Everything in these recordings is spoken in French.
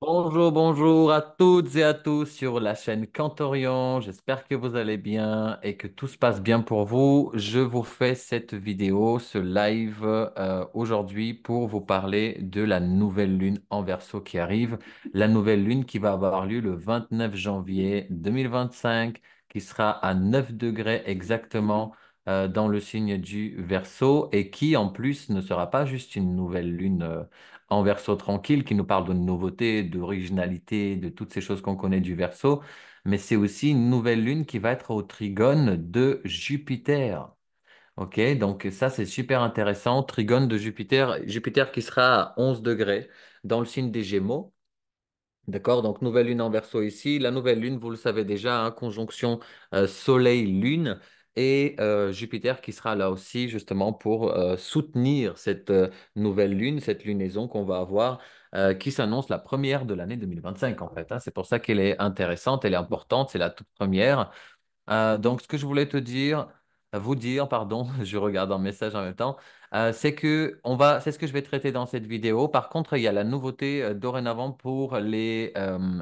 Bonjour, bonjour à toutes et à tous sur la chaîne Cantorion. J'espère que vous allez bien et que tout se passe bien pour vous. Je vous fais cette vidéo, ce live aujourd'hui pour vous parler de la nouvelle lune en Verseau qui arrive. La nouvelle lune qui va avoir lieu le 29 janvier 2025, qui sera à 9 degrés exactement dans le signe du Verseau et qui en plus ne sera pas juste une nouvelle lune. En verso tranquille qui nous parle de nouveauté, d'originalité, de toutes ces choses qu'on connaît du verso, mais c'est aussi une nouvelle lune qui va être au trigone de Jupiter. Ok, donc ça c'est super intéressant. Trigone de Jupiter, Jupiter qui sera à 11 degrés dans le signe des Gémeaux. D'accord, donc nouvelle lune en verso ici. La nouvelle lune, vous le savez déjà, hein, conjonction Soleil-Lune et Jupiter qui sera là aussi justement pour soutenir cette nouvelle lune, cette lunaison qu'on va avoir, qui s'annonce la première de l'année 2025 en fait, hein. C'est pour ça qu'elle est intéressante, elle est importante, c'est la toute première. Donc, ce que je voulais vous dire, pardon, je regarde un message en même temps, c'est ce que je vais traiter dans cette vidéo. Par contre, il y a la nouveauté dorénavant pour les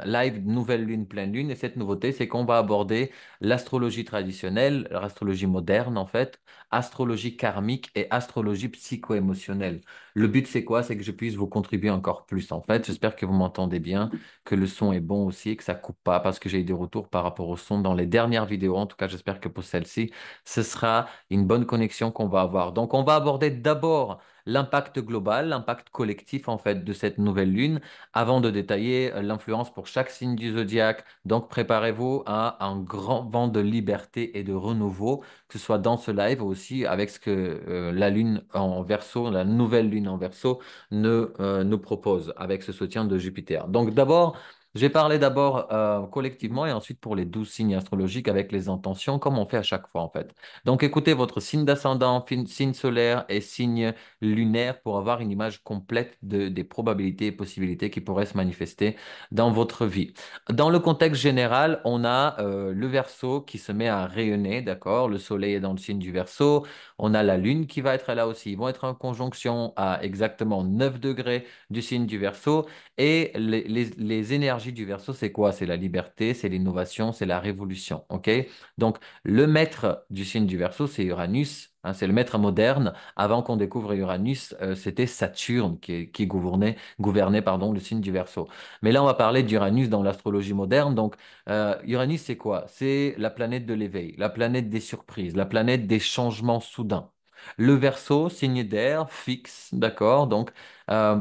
lives nouvelle lune, pleine lune. Et cette nouveauté, c'est qu'on va aborder l'astrologie traditionnelle, l'astrologie moderne en fait, astrologie karmique et astrologie psycho-émotionnelle. Le but, c'est quoi? C'est que je puisse vous contribuer encore plus en fait. J'espère que vous m'entendez bien, que le son est bon aussi, que ça coupe pas, parce que j'ai eu des retours par rapport au son dans les dernières vidéos. En tout cas, j'espère que pour celle-ci, ce sera une bonne connexion qu'on va avoir. Donc, on va aborder d'abord l'impact global, l'impact collectif en fait de cette nouvelle lune, avant de détailler l'influence pour chaque signe du zodiaque. Donc, préparez-vous à un grand vent de liberté et de renouveau, que ce soit dans ce live ou aussi avec ce que la lune en verso, la nouvelle lune en verso, nous propose avec ce soutien de Jupiter. Donc, d'abord, j'ai parlé d'abord collectivement et ensuite pour les 12 signes astrologiques avec les intentions, comme on fait à chaque fois en fait. Donc écoutez votre signe d'ascendant, signe solaire et signe lunaire pour avoir une image complète des probabilités et possibilités qui pourraient se manifester dans votre vie. Dans le contexte général, on a le Verseau qui se met à rayonner, d'accord? Le soleil est dans le signe du Verseau. On a la lune qui va être là aussi. Ils vont être en conjonction à exactement 9 degrés du signe du Verseau. Et les énergies du Verseau, c'est quoi? C'est la liberté, c'est l'innovation, c'est la révolution. OK? Donc, le maître du signe du Verseau, c'est Uranus, hein, c'est le maître moderne. Avant qu'on découvre Uranus, c'était Saturne qui gouvernait pardon, le signe du Verseau. Mais là, on va parler d'Uranus dans l'astrologie moderne. Donc, Uranus, c'est quoi? C'est la planète de l'éveil, la planète des surprises, la planète des changements soudains. Le Verseau, signe d'air, fixe, d'accord? Donc,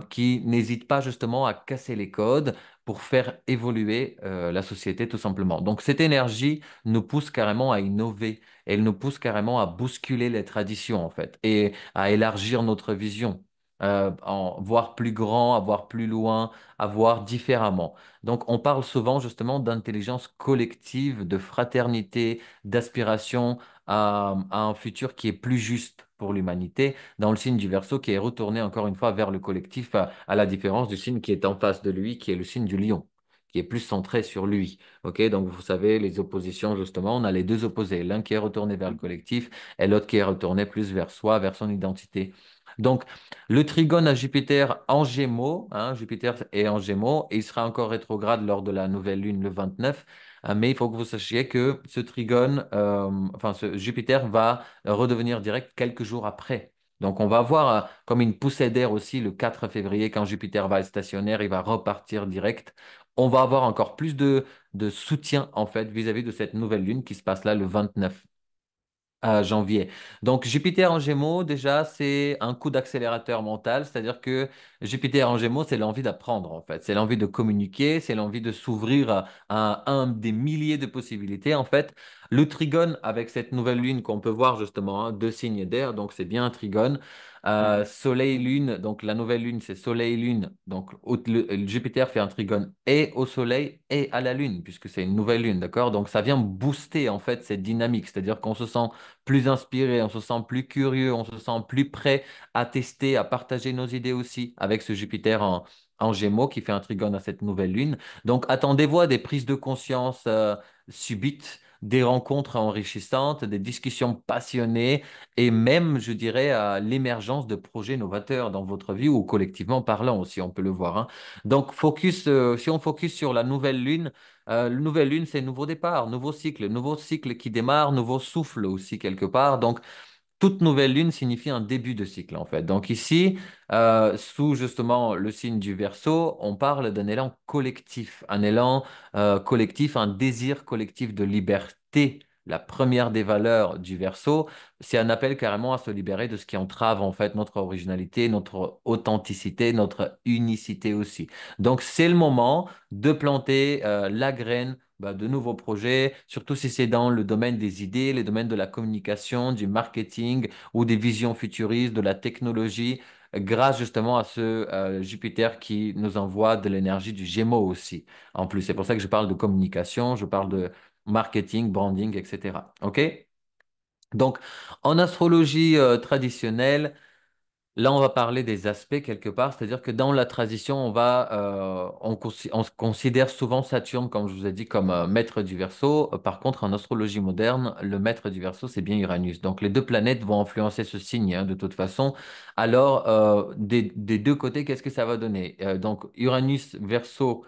qui n'hésite pas justement à casser les codes pour faire évoluer la société tout simplement. Donc cette énergie nous pousse carrément à innover, elle nous pousse carrément à bousculer les traditions en fait et à élargir notre vision. En voir plus grand, à voir plus loin, à voir différemment. Donc, on parle souvent justement d'intelligence collective, de fraternité, d'aspiration à un futur qui est plus juste pour l'humanité dans le signe du Verseau qui est retourné encore une fois vers le collectif, à la différence du signe qui est en face de lui, qui est le signe du Lion, qui est plus centré sur lui. Ok, donc vous savez, les oppositions, justement, on a les deux opposés, l'un qui est retourné vers le collectif et l'autre qui est retourné plus vers soi, vers son identité. Donc, le trigone à Jupiter en Gémeaux, hein, Jupiter est en Gémeaux et il sera encore rétrograde lors de la nouvelle lune le 29. Mais il faut que vous sachiez que ce trigone, enfin ce Jupiter va redevenir direct quelques jours après. Donc, on va avoir comme une poussée d'air aussi le 4 février, quand Jupiter va être stationnaire, il va repartir direct. On va avoir encore plus de soutien, en fait, vis-à-vis de cette nouvelle lune qui se passe là le 29 janvier. Donc Jupiter en Gémeaux, déjà, c'est un coup d'accélérateur mental, c'est-à-dire que Jupiter en Gémeaux, c'est l'envie d'apprendre, en fait. C'est l'envie de communiquer, c'est l'envie de s'ouvrir à un des milliers de possibilités, en fait. Le trigone, avec cette nouvelle lune qu'on peut voir justement, hein, deux signes d'air, donc c'est bien un trigone. Soleil-Lune, donc la nouvelle lune, c'est Soleil-Lune. Donc Jupiter fait un trigone et au Soleil et à la Lune, puisque c'est une nouvelle lune, d'accord? Donc ça vient booster en fait cette dynamique, c'est-à-dire qu'on se sent plus inspiré, on se sent plus curieux, on se sent plus prêt à tester, à partager nos idées aussi avec ce Jupiter en Gémeaux qui fait un trigone à cette nouvelle lune. Donc attendez-vous à des prises de conscience subites, des rencontres enrichissantes, des discussions passionnées et même, je dirais, à l'émergence de projets novateurs dans votre vie ou collectivement parlant aussi, on peut le voir, hein. Donc, si on focus sur la nouvelle lune, la nouvelle lune, c'est nouveau départ, nouveau cycle qui démarre, nouveau souffle aussi quelque part. Donc, toute nouvelle lune signifie un début de cycle, en fait. Donc ici, sous justement le signe du Verseau, on parle d'un élan collectif, un élan collectif, un désir collectif de liberté. La première des valeurs du Verseau, c'est un appel carrément à se libérer de ce qui entrave en fait notre originalité, notre authenticité, notre unicité aussi. Donc c'est le moment de planter la graine de nouveaux projets, surtout si c'est dans le domaine des idées, les domaines de la communication, du marketing ou des visions futuristes, de la technologie, grâce justement à ce Jupiter qui nous envoie de l'énergie du Gémeaux aussi. En plus, c'est pour ça que je parle de communication, je parle de marketing, branding, etc. OK? Donc, en astrologie traditionnelle, là, on va parler des aspects quelque part, c'est-à-dire que dans la tradition, on considère souvent Saturne, comme je vous ai dit, comme maître du Verseau. Par contre, en astrologie moderne, le maître du Verseau, c'est bien Uranus. Donc, les deux planètes vont influencer ce signe, hein, de toute façon. Alors, des deux côtés, qu'est-ce que ça va donner? Donc, Uranus Verseau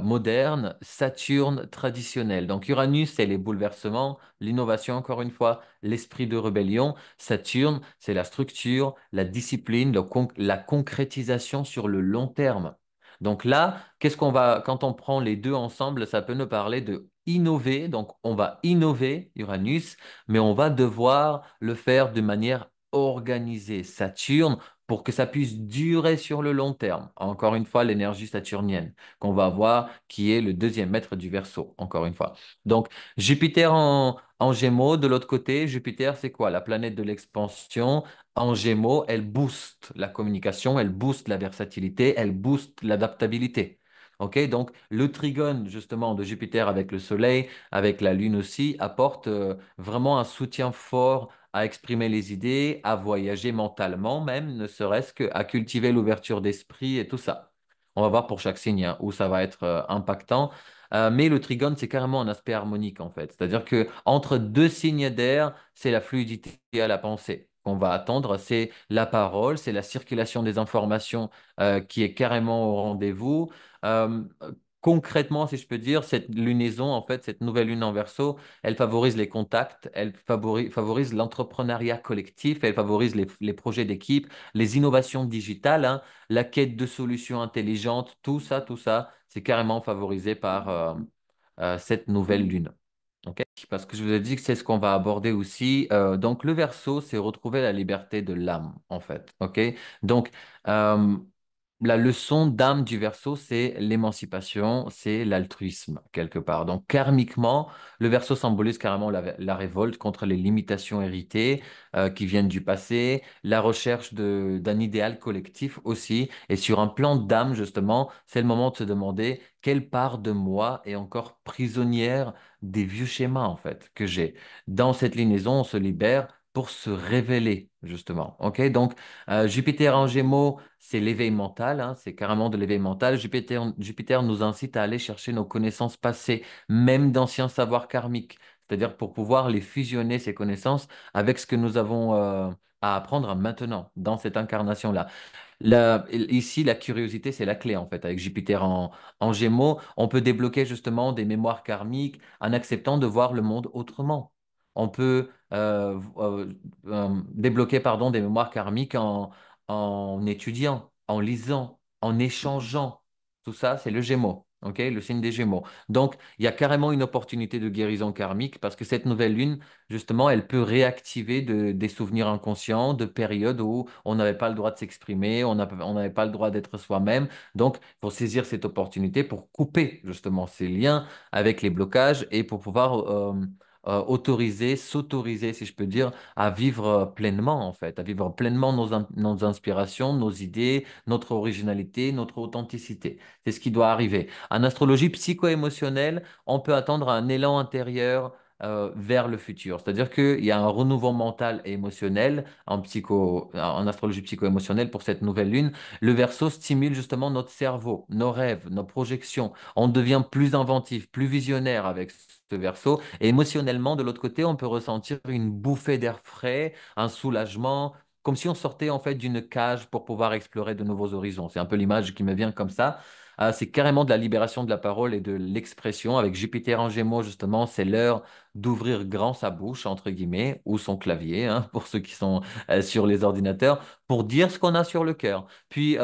moderne, Saturne traditionnel. Donc, Uranus, c'est les bouleversements, l'innovation, encore une fois, l'esprit de rébellion. Saturne, c'est la structure, la discipline, la concrétisation sur le long terme. Donc là, quand on prend les deux ensemble, ça peut nous parler de innover. Donc on va innover Uranus, mais on va devoir le faire de manière organisée. Saturne, pour que ça puisse durer sur le long terme. Encore une fois, l'énergie saturnienne qu'on va avoir, qui est le deuxième maître du Verseau, encore une fois. Donc, Jupiter en Gémeaux, de l'autre côté, Jupiter, c'est quoi? La planète de l'expansion. En Gémeaux, elle booste la communication, elle booste la versatilité, elle booste l'adaptabilité. OK? Donc, le trigone, justement, de Jupiter avec le Soleil, avec la Lune aussi, apporte vraiment un soutien fort à exprimer les idées, à voyager mentalement même, ne serait-ce qu'à cultiver l'ouverture d'esprit et tout ça. On va voir pour chaque signe, hein, où ça va être impactant. Mais le trigone, c'est carrément un aspect harmonique en fait. C'est-à-dire que entre deux signes d'air, c'est la fluidité à la pensée qu'on va attendre, c'est la parole, c'est la circulation des informations qui est carrément au rendez-vous. Euh, Concrètement, si je peux dire, cette lunaison, en fait, cette nouvelle lune en Verseau, elle favorise les contacts, elle favorise l'entrepreneuriat collectif, elle favorise les projets d'équipe, les innovations digitales, hein, la quête de solutions intelligentes, tout ça, c'est carrément favorisé par cette nouvelle lune. Ok. Parce que je vous ai dit que c'est ce qu'on va aborder aussi. Donc, le verso, c'est retrouver la liberté de l'âme, en fait. Ok. Donc, euh, la leçon d'âme du verso, c'est l'émancipation, c'est l'altruisme, quelque part. Donc, karmiquement, le verso symbolise carrément la révolte contre les limitations héritées qui viennent du passé, la recherche d'un idéal collectif aussi. Et sur un plan d'âme, justement, c'est le moment de se demander quelle part de moi est encore prisonnière des vieux schémas, en fait, que j'ai. Dans cette liaison, on se libère pour se révéler, justement. OK? Donc, Jupiter en Gémeaux, c'est l'éveil mental, hein, c'est carrément de l'éveil mental. Jupiter nous incite à aller chercher nos connaissances passées, même d'anciens savoirs karmiques, c'est-à-dire pour pouvoir les fusionner, ces connaissances, avec ce que nous avons à apprendre maintenant, dans cette incarnation-là. Ici, la curiosité, c'est la clé en fait. Avec Jupiter en Gémeaux, on peut débloquer justement des mémoires karmiques en acceptant de voir le monde autrement. On peut débloquer pardon, des mémoires karmiques en étudiant, en lisant, en échangeant. Tout ça, c'est le Gémeaux, ok, le signe des Gémeaux. Donc, il y a carrément une opportunité de guérison karmique parce que cette nouvelle lune, justement, elle peut réactiver des souvenirs inconscients de périodes où on n'avait pas le droit de s'exprimer, on n'avait pas le droit d'être soi-même. Donc, il faut saisir cette opportunité pour couper justement ces liens avec les blocages et pour pouvoir s'autoriser, si je peux dire, à vivre pleinement, en fait, à vivre pleinement nos inspirations, nos idées, notre originalité, notre authenticité. C'est ce qui doit arriver. En astrologie psycho-émotionnelle, on peut attendre un élan intérieur vers le futur. C'est-à-dire qu'il y a un renouveau mental et émotionnel en astrologie psycho-émotionnelle pour cette nouvelle lune. Le Verseau stimule justement notre cerveau, nos rêves, nos projections. On devient plus inventif, plus visionnaire avec ce Verseau. Et émotionnellement, de l'autre côté, on peut ressentir une bouffée d'air frais, un soulagement, comme si on sortait en fait d'une cage pour pouvoir explorer de nouveaux horizons. C'est un peu l'image qui me vient comme ça. C'est carrément de la libération de la parole et de l'expression. Avec Jupiter en Gémeaux, justement, c'est l'heure d'ouvrir grand sa bouche, entre guillemets, ou son clavier, hein, pour ceux qui sont sur les ordinateurs, pour dire ce qu'on a sur le cœur. Puis,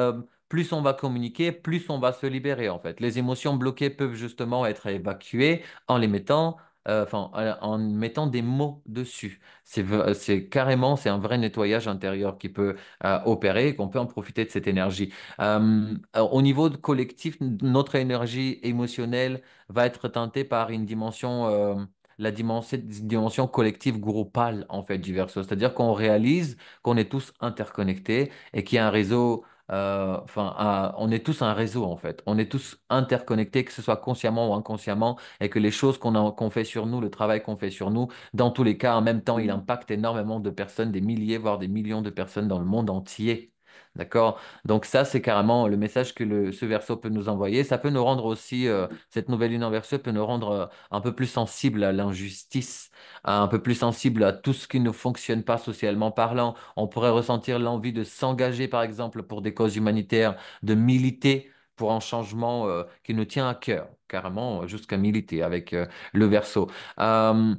plus on va communiquer, plus on va se libérer, en fait. Les émotions bloquées peuvent justement être évacuées en les mettant, en mettant des mots dessus. C'est carrément, c'est un vrai nettoyage intérieur qui peut opérer et qu'on peut en profiter de cette énergie. Au niveau collectif, notre énergie émotionnelle va être teintée par une dimension, dimension collective groupale en fait du Verseau. C'est-à-dire qu'on réalise qu'on est tous interconnectés et qu'il y a un réseau. On est tous un réseau en fait. On est tous interconnectés, que ce soit consciemment ou inconsciemment, et que les choses qu'on fait sur nous, le travail qu'on fait sur nous, dans tous les cas, en même temps, il impacte énormément de personnes, des milliers, voire des millions de personnes dans le monde entier. D'accord? Donc ça, c'est carrément le message que ce verso peut nous envoyer. Ça peut nous rendre aussi, cette nouvelle lune en verso peut nous rendre un peu plus sensibles à l'injustice, un peu plus sensibles à tout ce qui ne fonctionne pas socialement parlant. On pourrait ressentir l'envie de s'engager, par exemple, pour des causes humanitaires, de militer pour un changement qui nous tient à cœur, carrément jusqu'à militer avec le verso. Euh,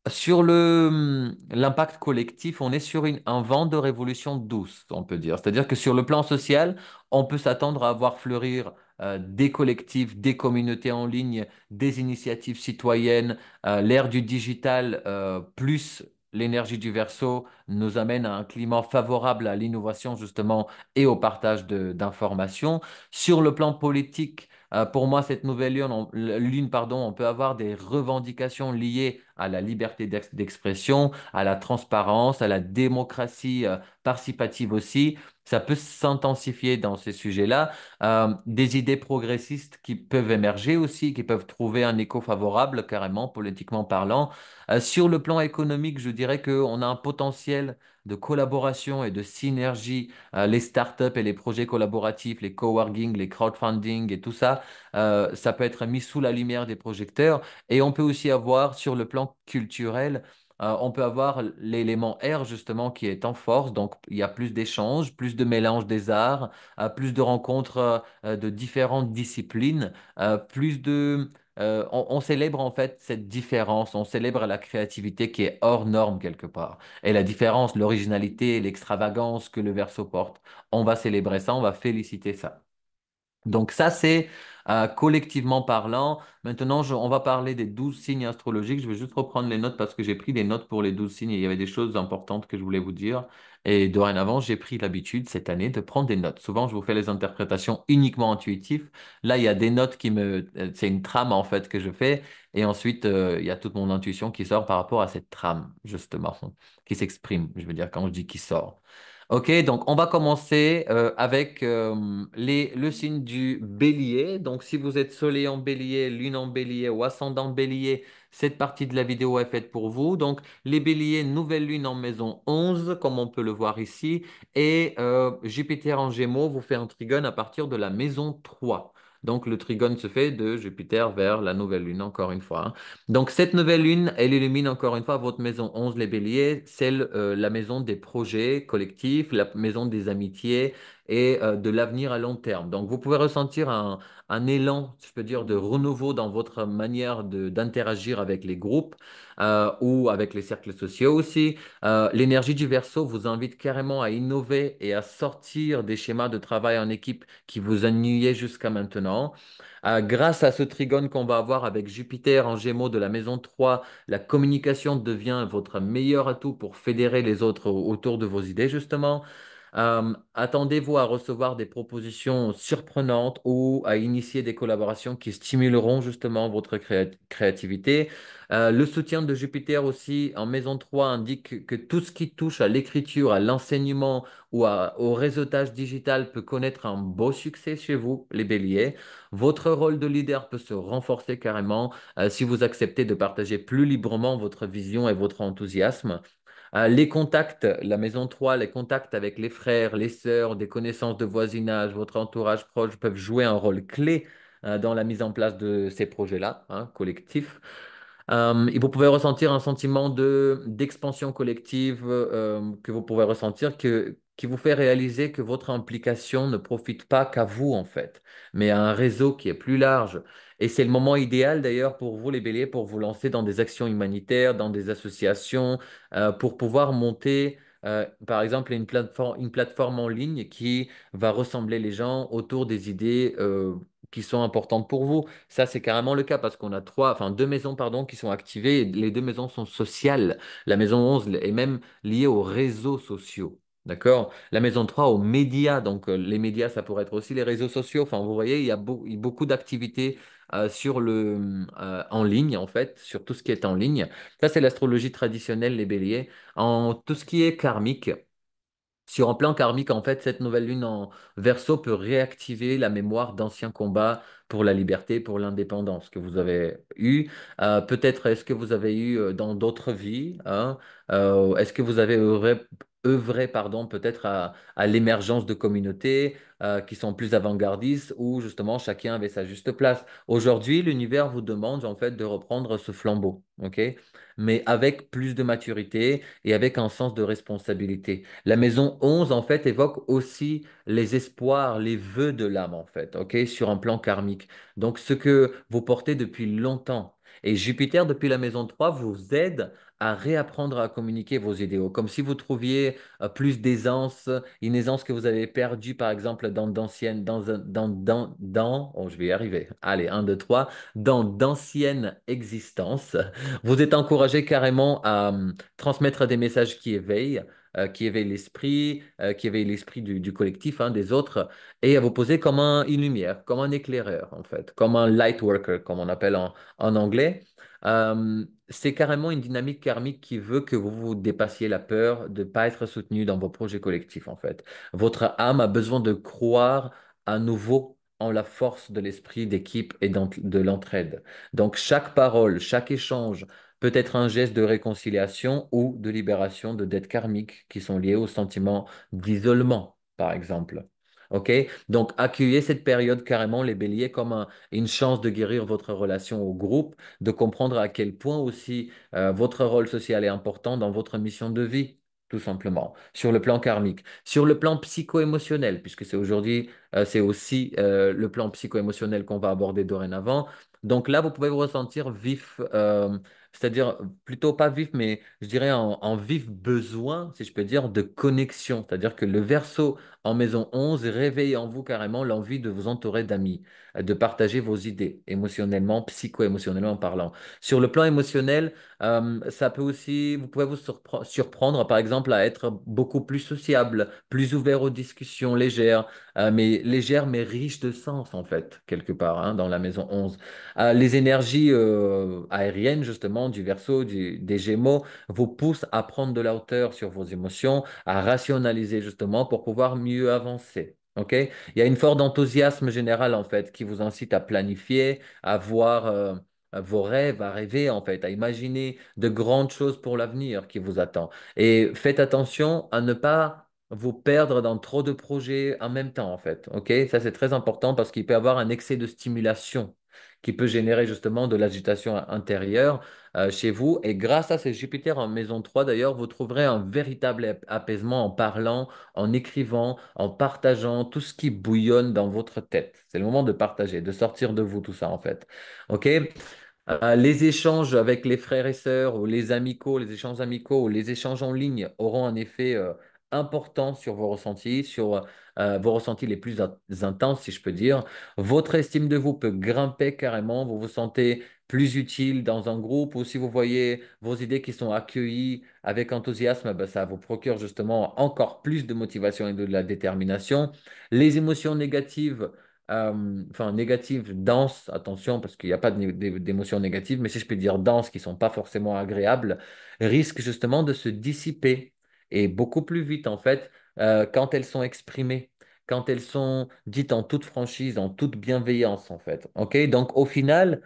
Sur l'impact collectif, on est sur un vent de révolution douce, on peut dire. C'est-à-dire que sur le plan social, on peut s'attendre à voir fleurir des collectifs, des communautés en ligne, des initiatives citoyennes. L'ère du digital, plus l'énergie du verso, nous amène à un climat favorable à l'innovation, justement, et au partage d'informations. Sur le plan politique, pour moi, cette nouvelle lune, pardon, on peut avoir des revendications liées à la liberté d'expression, à la transparence, à la démocratie participative aussi. Ça peut s'intensifier dans ces sujets-là. Des idées progressistes qui peuvent émerger aussi, qui peuvent trouver un écho favorable, carrément, politiquement parlant. Sur le plan économique, je dirais qu'on a un potentiel de collaboration et de synergie. Les startups et les projets collaboratifs, les coworking, les crowdfunding et tout ça, ça peut être mis sous la lumière des projecteurs. Et on peut aussi avoir, sur le plan culturel, on peut avoir l'élément R justement qui est en force. Donc, il y a plus d'échanges, plus de mélange des arts, plus de rencontres de différentes disciplines, plus de... on célèbre en fait cette différence, on célèbre la créativité qui est hors norme quelque part. Et la différence, l'originalité, l'extravagance que le verso porte, on va célébrer ça, on va féliciter ça. Donc ça, c'est collectivement parlant. Maintenant, on va parler des 12 signes astrologiques. Je vais juste reprendre les notes parce que j'ai pris des notes pour les 12 signes et il y avait des choses importantes que je voulais vous dire. Et dorénavant, j'ai pris l'habitude cette année de prendre des notes. Souvent, je vous fais les interprétations uniquement intuitives. Là, il y a des notes c'est une trame en fait que je fais. Et ensuite, il y a toute mon intuition qui sort par rapport à cette trame, justement, qui s'exprime. Je veux dire, quand je dis qui sort. Ok, donc on va commencer avec le signe du bélier. Donc si vous êtes soleil en bélier, lune en bélier ou ascendant bélier, cette partie de la vidéo est faite pour vous. Donc les béliers, nouvelle lune en maison 11, comme on peut le voir ici, et Jupiter en gémeaux vous fait un trigone à partir de la maison 3. Donc le trigone se fait de Jupiter vers la nouvelle lune, encore une fois, hein. Donc, cette nouvelle lune, elle illumine encore une fois votre maison 11, les béliers, celle, la maison des projets collectifs, la maison des amitiés et de l'avenir à long terme. Donc, vous pouvez ressentir un élan, je peux dire, de renouveau dans votre manière d'interagir avec les groupes ou avec les cercles sociaux aussi. L'énergie du Verseau vous invite carrément à innover et à sortir des schémas de travail en équipe qui vous ennuyaient jusqu'à maintenant. Grâce à ce trigone qu'on va avoir avec Jupiter en Gémeaux de la maison 3, la communication devient votre meilleur atout pour fédérer les autres autour de vos idées, justement. Attendez-vous à recevoir des propositions surprenantes ou à initier des collaborations qui stimuleront justement votre créativité. Le soutien de Jupiter aussi en maison 3 indique que tout ce qui touche à l'écriture, à l'enseignement ou au réseautage digital peut connaître un beau succès chez vous, les béliers. Votre rôle de leader peut se renforcer carrément si vous acceptez de partager plus librement votre vision et votre enthousiasme. Les contacts, la maison 3, les contacts avec les frères, les sœurs, des connaissances de voisinage, votre entourage proche peuvent jouer un rôle clé dans la mise en place de ces projets-là, hein, collectifs. Et vous pouvez ressentir un sentiment d'expansion collective que vous pouvez ressentir qui vous fait réaliser que votre implication ne profite pas qu'à vous, en fait, mais à un réseau qui est plus large. Et c'est le moment idéal d'ailleurs pour vous, les béliers, pour vous lancer dans des actions humanitaires, dans des associations, pour pouvoir monter, par exemple, une plateforme en ligne qui va ressembler les gens autour des idées qui sont importantes pour vous. Ça, c'est carrément le cas parce qu'on a deux maisons, pardon, qui sont activées. Et les deux maisons sont sociales. La maison 11 est même liée aux réseaux sociaux. D'accord? La maison 3 aux médias. Donc, les médias, ça pourrait être aussi les réseaux sociaux. Enfin, vous voyez, il y a beaucoup d'activités en ligne, en fait, sur tout ce qui est en ligne. Ça, c'est l'astrologie traditionnelle, les béliers. En tout ce qui est karmique, sur un plan karmique, en fait, cette nouvelle lune en Verseau peut réactiver la mémoire d'anciens combats pour la liberté, pour l'indépendance que vous avez eu. Peut-être est-ce que vous avez eu dans d'autres vies, hein, est-ce que vous avez œuvré, pardon, peut-être à l'émergence de communautés qui sont plus avant-gardistes où justement chacun avait sa juste place. Aujourd'hui, l'univers vous demande en fait de reprendre ce flambeau, ok? Mais avec plus de maturité et avec un sens de responsabilité. La maison 11, en fait, évoque aussi les espoirs, les vœux de l'âme, en fait, ok, sur un plan karmique. Donc, ce que vous portez depuis longtemps. Et Jupiter, depuis la maison 3, vous aide à réapprendre à communiquer vos idéaux, comme si vous trouviez plus d'aisance, une aisance que vous avez perdue, par exemple, dans d'anciennes, oh, je vais y arriver. Allez, un, deux, trois, dans d'anciennes existences. Vous êtes encouragé carrément à transmettre des messages qui éveille l'esprit, qui éveille l'esprit du collectif, hein, des autres, et à vous poser comme une lumière, comme un éclaireur, en fait, comme un light worker, comme on appelle en anglais. C'est carrément une dynamique karmique qui veut que vous vous dépassiez la peur de ne pas être soutenu dans vos projets collectifs, en fait. Votre âme a besoin de croire à nouveau en la force de l'esprit d'équipe et de l'entraide. Donc, chaque parole, chaque échange, peut être un geste de réconciliation ou de libération de dettes karmiques qui sont liées au sentiment d'isolement, par exemple. OK? Donc, accueillez cette période carrément, les béliers, comme une chance de guérir votre relation au groupe, de comprendre à quel point aussi votre rôle social est important dans votre mission de vie, tout simplement, sur le plan karmique. Sur le plan psycho-émotionnel, puisque c'est aujourd'hui, c'est aussi le plan psycho-émotionnel qu'on va aborder dorénavant. Donc là, vous pouvez vous ressentir vif, c'est-à-dire plutôt pas vif, mais je dirais en vif besoin, si je peux dire, de connexion. C'est-à-dire que le Verseau en maison 11 réveille en vous carrément l'envie de vous entourer d'amis, de partager vos idées, émotionnellement, psycho-émotionnellement parlant. Sur le plan émotionnel, ça peut aussi, vous pouvez vous surprendre, par exemple, à être beaucoup plus sociable, plus ouvert aux discussions légères, mais riches de sens, en fait, quelque part, hein, dans la maison 11. Les énergies aériennes, justement, du Verseau, des Gémeaux, vous poussent à prendre de la hauteur sur vos émotions, à rationaliser, justement, pour pouvoir mieux avancer. OK? Il y a une forte enthousiasme général, en fait, qui vous incite à planifier, à voir vos rêves, à rêver, en fait, à imaginer de grandes choses pour l'avenir qui vous attend. Et faites attention à ne pas vous perdre dans trop de projets en même temps, en fait. OK? Ça, c'est très important parce qu'il peut y avoir un excès de stimulation qui peut générer justement de l'agitation intérieure chez vous. Et grâce à ces Jupiter en maison 3 d'ailleurs, vous trouverez un véritable apaisement en parlant, en écrivant, en partageant tout ce qui bouillonne dans votre tête. C'est le moment de partager, de sortir de vous tout ça en fait. OK? Les échanges avec les frères et sœurs ou les amicaux, les échanges amicaux ou les échanges en ligne auront un effet important sur sur vos ressentis les plus intenses, si je peux dire. Votre estime de vous peut grimper carrément, vous vous sentez plus utile dans un groupe ou si vous voyez vos idées qui sont accueillies avec enthousiasme, ben, ça vous procure justement encore plus de motivation et de la détermination. Les émotions négatives, enfin négatives, denses, attention, parce qu'il n'y a pas d'émotions négatives, mais si je peux dire denses, qui ne sont pas forcément agréables, risquent justement de se dissiper et beaucoup plus vite en fait quand elles sont exprimées, quand elles sont dites en toute franchise, en toute bienveillance en fait. OK? Donc au final,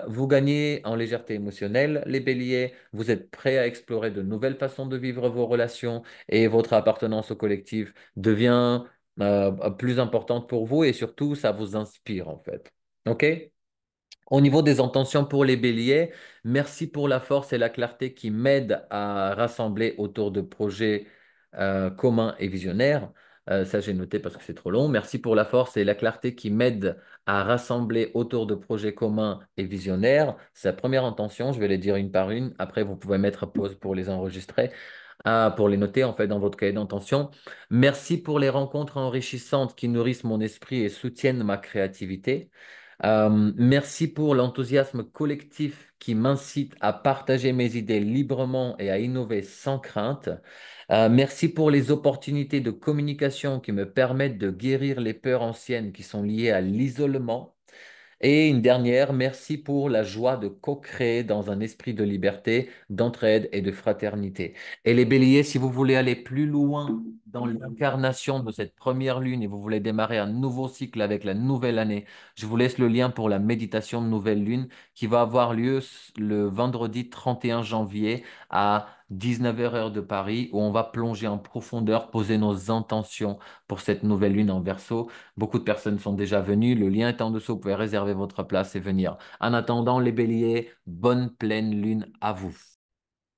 vous gagnez en légèreté émotionnelle, les béliers, vous êtes prêts à explorer de nouvelles façons de vivre vos relations et votre appartenance au collectif devient plus importante pour vous et surtout, ça vous inspire en fait. OK? Au niveau des intentions pour les béliers, merci pour la force et la clarté qui m'aident à rassembler autour de projets communs et visionnaires. Ça, j'ai noté parce que c'est trop long. Merci pour la force et la clarté qui m'aident à rassembler autour de projets communs et visionnaires. C'est la première intention. Je vais les dire une par une. Après, vous pouvez mettre pause pour les enregistrer, pour les noter en fait dans votre cahier d'intention. Merci pour les rencontres enrichissantes qui nourrissent mon esprit et soutiennent ma créativité. Merci pour l'enthousiasme collectif qui m'incite à partager mes idées librement et à innover sans crainte. Merci pour les opportunités de communication qui me permettent de guérir les peurs anciennes qui sont liées à l'isolement. Et une dernière, merci pour la joie de co-créer dans un esprit de liberté, d'entraide et de fraternité. Et les béliers, si vous voulez aller plus loin dans l'incarnation de cette première lune et vous voulez démarrer un nouveau cycle avec la nouvelle année, je vous laisse le lien pour la méditation de nouvelle lune qui va avoir lieu le vendredi 31 janvier à 19h heure de Paris, où on va plonger en profondeur, poser nos intentions pour cette nouvelle lune en Verseau. Beaucoup de personnes sont déjà venues. Le lien est en dessous. Vous pouvez réserver votre place et venir. En attendant, les béliers, bonne pleine lune à vous.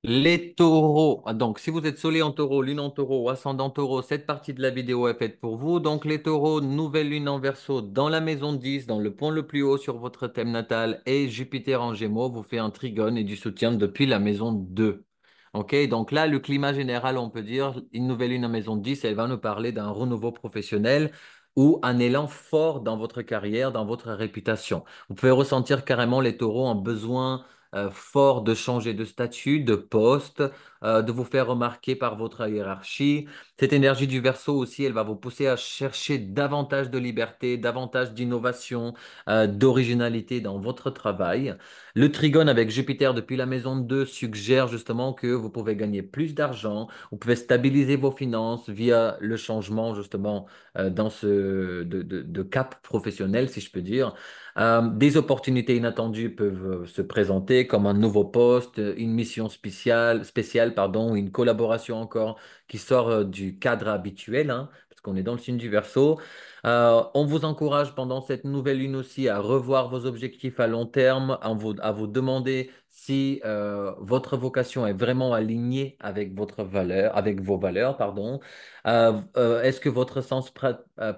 Les taureaux. Donc, si vous êtes soleil en taureau, lune en taureau, ascendant taureau, cette partie de la vidéo est faite pour vous. Donc, les taureaux, nouvelle lune en Verseau dans la maison 10, dans le point le plus haut sur votre thème natal, et Jupiter en Gémeaux vous fait un trigone et du soutien depuis la maison 2. OK, donc là, le climat général, on peut dire, une nouvelle lune en maison 10, elle va nous parler d'un renouveau professionnel ou un élan fort dans votre carrière, dans votre réputation. Vous pouvez ressentir carrément les taureaux en besoin fort de changer de statut, de poste, de vous faire remarquer par votre hiérarchie. Cette énergie du Verseau aussi, elle va vous pousser à chercher davantage de liberté, davantage d'innovation, d'originalité dans votre travail. Le trigone avec Jupiter depuis la maison 2 suggère justement que vous pouvez gagner plus d'argent, vous pouvez stabiliser vos finances via le changement justement dans de cap professionnel, si je peux dire. Des opportunités inattendues peuvent se présenter comme un nouveau poste, une mission spéciale, pardon, ou une collaboration encore qui sort du cadre habituel, hein, parce qu'on est dans le signe du Verseau. On vous encourage pendant cette nouvelle lune aussi à revoir vos objectifs à long terme, à vous demander si votre vocation est vraiment alignée avec votre valeur, avec vos valeurs, pardon. Est-ce que votre sens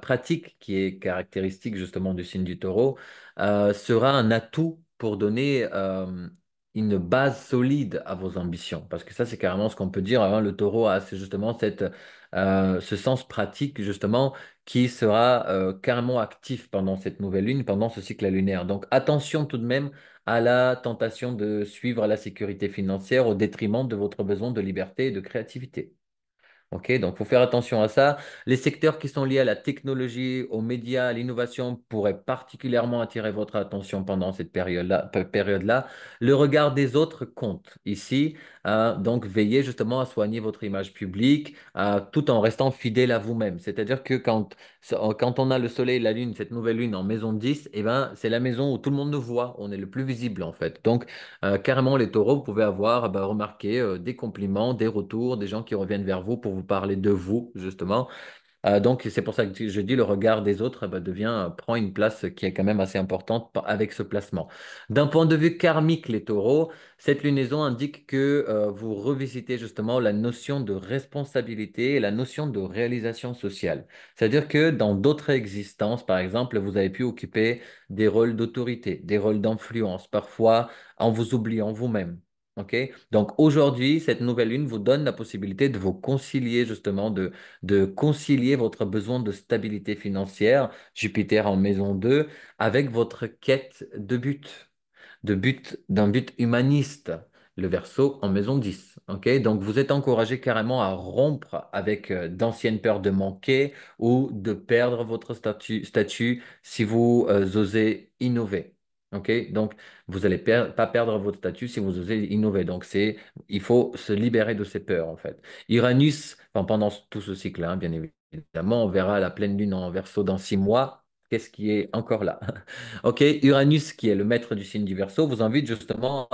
pratique, qui est caractéristique justement du signe du Taureau, sera un atout pour donner une base solide à vos ambitions. Parce que ça, c'est carrément ce qu'on peut dire, hein. Le taureau a c'est justement ce sens pratique, justement, qui sera carrément actif pendant cette nouvelle lune, pendant ce cycle lunaire. Donc, attention tout de même à la tentation de suivre la sécurité financière au détriment de votre besoin de liberté et de créativité. Ok, donc il faut faire attention à ça. Les secteurs qui sont liés à la technologie, aux médias, à l'innovation pourraient particulièrement attirer votre attention pendant cette période-là. Le regard des autres compte ici. Donc veillez justement à soigner votre image publique tout en restant fidèle à vous-même. C'est-à-dire que quand on a le soleil et la lune, cette nouvelle lune en maison 10, eh ben, c'est la maison où tout le monde nous voit. On est le plus visible en fait. Donc carrément, les taureaux, vous pouvez avoir remarqué des compliments, des retours, des gens qui reviennent vers vous pour vous parler de vous, justement. Donc, c'est pour ça que je dis le regard des autres prend une place qui est quand même assez importante avec ce placement. D'un point de vue karmique, les taureaux, cette lunaison indique que vous revisitez justement la notion de responsabilité et la notion de réalisation sociale. C'est-à-dire que dans d'autres existences, par exemple, vous avez pu occuper des rôles d'autorité, des rôles d'influence, parfois en vous oubliant vous-même. OK? Donc aujourd'hui, cette nouvelle lune vous donne la possibilité de vous concilier justement, de concilier votre besoin de stabilité financière, Jupiter en maison 2, avec votre quête de but. d'un but humaniste, le Verseau en maison 10. Ok, donc vous êtes encouragé carrément à rompre avec d'anciennes peurs de manquer ou de perdre votre statut si vous osez innover. Ok, donc vous n'allez pas perdre votre statut si vous osez innover. Donc il faut se libérer de ces peurs en fait. Uranus, enfin, pendant tout ce cycle, hein, bien évidemment, on verra la pleine lune en Verseau dans 6 mois. Qu'est-ce qui est encore là? Ok, Uranus, qui est le maître du signe du Verseau, vous invite justement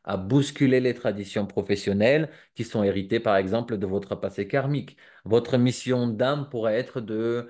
à bousculer les traditions professionnelles qui sont héritées, par exemple, de votre passé karmique. Votre mission d'âme pourrait être de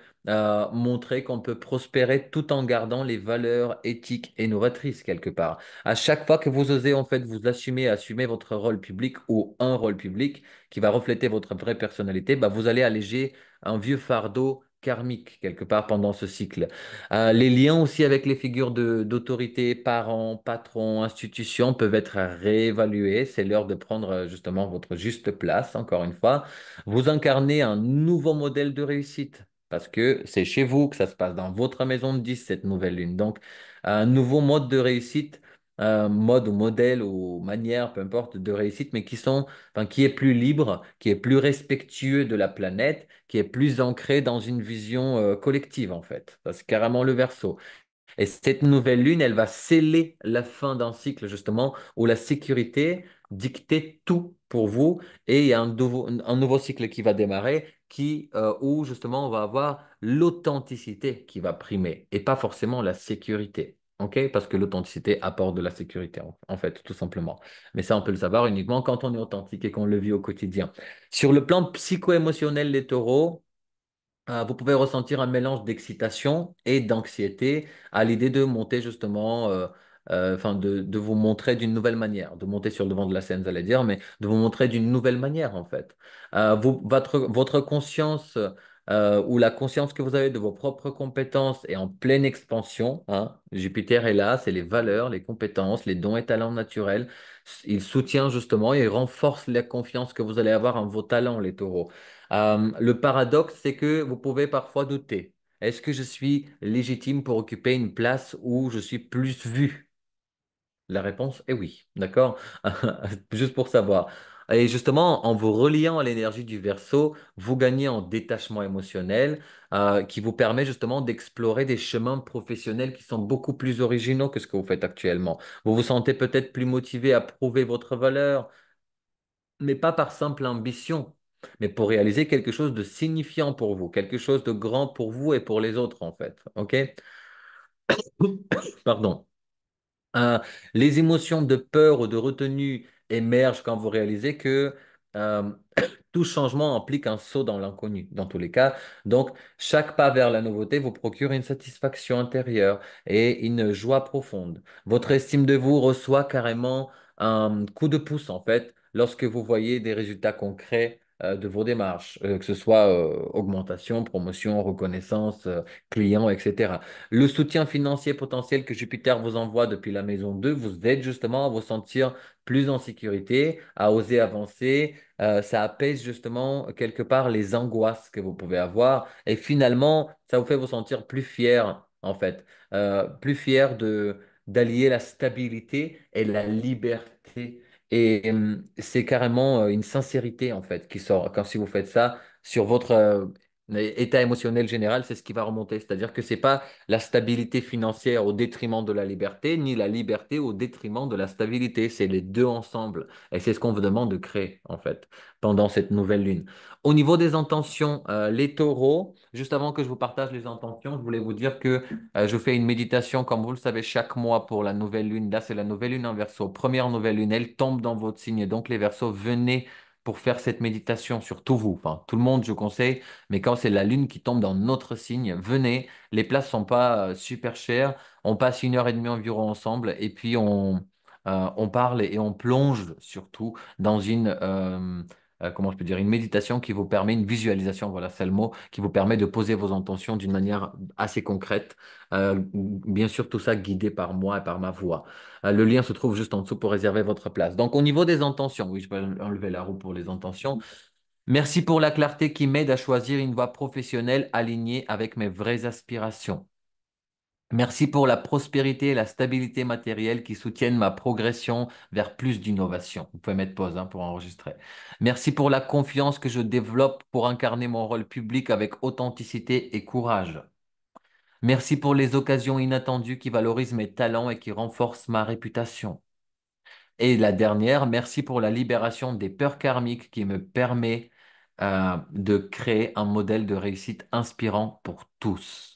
montrer qu'on peut prospérer tout en gardant les valeurs éthiques et novatrices quelque part. À chaque fois que vous osez en fait vous assumer votre rôle public ou un rôle public qui va refléter votre vraie personnalité, bah, vous allez alléger un vieux fardeau karmique quelque part pendant ce cycle. Les liens aussi avec les figures d'autorité, parents, patrons, institutions peuvent être réévalués. C'est l'heure de prendre justement votre juste place, encore une fois. Vous incarnez un nouveau modèle de réussite parce que c'est chez vous que ça se passe, dans votre maison de 10, cette nouvelle lune. Donc, un nouveau mode de réussite, mode ou modèle ou manière, peu importe, de réussite, mais enfin, qui est plus libre, qui est plus respectueux de la planète, qui est plus ancré dans une vision collective, en fait. Ça, c'est carrément le verso. Et cette nouvelle lune, elle va sceller la fin d'un cycle, justement, où la sécurité dictait tout pour vous. Et il y a un nouveau cycle qui va démarrer, où, justement, on va avoir l'authenticité qui va primer et pas forcément la sécurité. OK? Parce que l'authenticité apporte de la sécurité, en fait, tout simplement. Mais ça, on peut le savoir uniquement quand on est authentique et qu'on le vit au quotidien. Sur le plan psycho-émotionnel, les taureaux, vous pouvez ressentir un mélange d'excitation et d'anxiété à l'idée de monter justement, enfin de vous montrer d'une nouvelle manière, de monter sur le devant de la scène, j'allais dire, mais de vous montrer d'une nouvelle manière en fait. Votre conscience ou la conscience que vous avez de vos propres compétences est en pleine expansion, hein. Jupiter est là, c'est les valeurs, les compétences, les dons et talents naturels. Il soutient justement et renforce la confiance que vous allez avoir en vos talents, les taureaux. Le paradoxe, c'est que vous pouvez parfois douter. Est-ce que je suis légitime pour occuper une place où je suis plus vu? La réponse est oui, d'accord? Juste pour savoir. Et justement, en vous reliant à l'énergie du Verseau, vous gagnez en détachement émotionnel, qui vous permet justement d'explorer des chemins professionnels qui sont beaucoup plus originaux que ce que vous faites actuellement. Vous vous sentez peut-être plus motivé à prouver votre valeur, mais pas par simple ambition, mais pour réaliser quelque chose de signifiant pour vous, quelque chose de grand pour vous et pour les autres, en fait. OK? Pardon. Euh, les émotions de peur ou de retenue émergent quand vous réalisez que euh, tout changement implique un saut dans l'inconnu, dans tous les cas. Donc, chaque pas vers la nouveauté vous procure une satisfaction intérieure et une joie profonde. Votre estime de vous reçoit carrément un coup de pouce, en fait, lorsque vous voyez des résultats concrets. De vos démarches, que ce soit augmentation, promotion, reconnaissance, client, etc. Le soutien financier potentiel que Jupiter vous envoie depuis la maison 2 vous aide justement à vous sentir plus en sécurité, à oser avancer. Ça apaise justement quelque part les angoisses que vous pouvez avoir. Et finalement, ça vous fait vous sentir plus fier, en fait. Plus fier d'allier la stabilité et la liberté. Et c'est carrément une sincérité, en fait, qui sort quand si vous faites ça sur votre état émotionnel général, c'est ce qui va remonter. C'est-à-dire que c'est pas la stabilité financière au détriment de la liberté, ni la liberté au détriment de la stabilité. C'est les deux ensemble. Et c'est ce qu'on vous demande de créer, en fait, pendant cette nouvelle lune. Au niveau des intentions, les taureaux, juste avant que je vous partage les intentions, je voulais vous dire que je fais une méditation, comme vous le savez, chaque mois pour la nouvelle lune. Là, c'est la nouvelle lune en Verseau. Première nouvelle lune, elle tombe dans votre signe. Donc, les Verseaux, venez pour faire cette méditation, surtout vous. Enfin, tout le monde, je conseille. Mais quand c'est la lune qui tombe dans notre signe, venez. Les places sont pas super chères. On passe 1 heure et demie environ ensemble et puis on parle et on plonge surtout dans comment je peux dire, une méditation qui vous permet, une visualisation, voilà, c'est le mot, qui vous permet de poser vos intentions d'une manière assez concrète. Bien sûr, tout ça guidé par moi et par ma voix. Le lien se trouve juste en dessous pour réserver votre place. Donc, au niveau des intentions, oui, je peux enlever la roue pour les intentions. Merci pour la clarté qui m'aide à choisir une voie professionnelle alignée avec mes vraies aspirations. Merci pour la prospérité et la stabilité matérielle qui soutiennent ma progression vers plus d'innovation. Vous pouvez mettre pause hein, pour enregistrer. Merci pour la confiance que je développe pour incarner mon rôle public avec authenticité et courage. Merci pour les occasions inattendues qui valorisent mes talents et qui renforcent ma réputation. Et la dernière, merci pour la libération des peurs karmiques qui me permet de créer un modèle de réussite inspirant pour tous.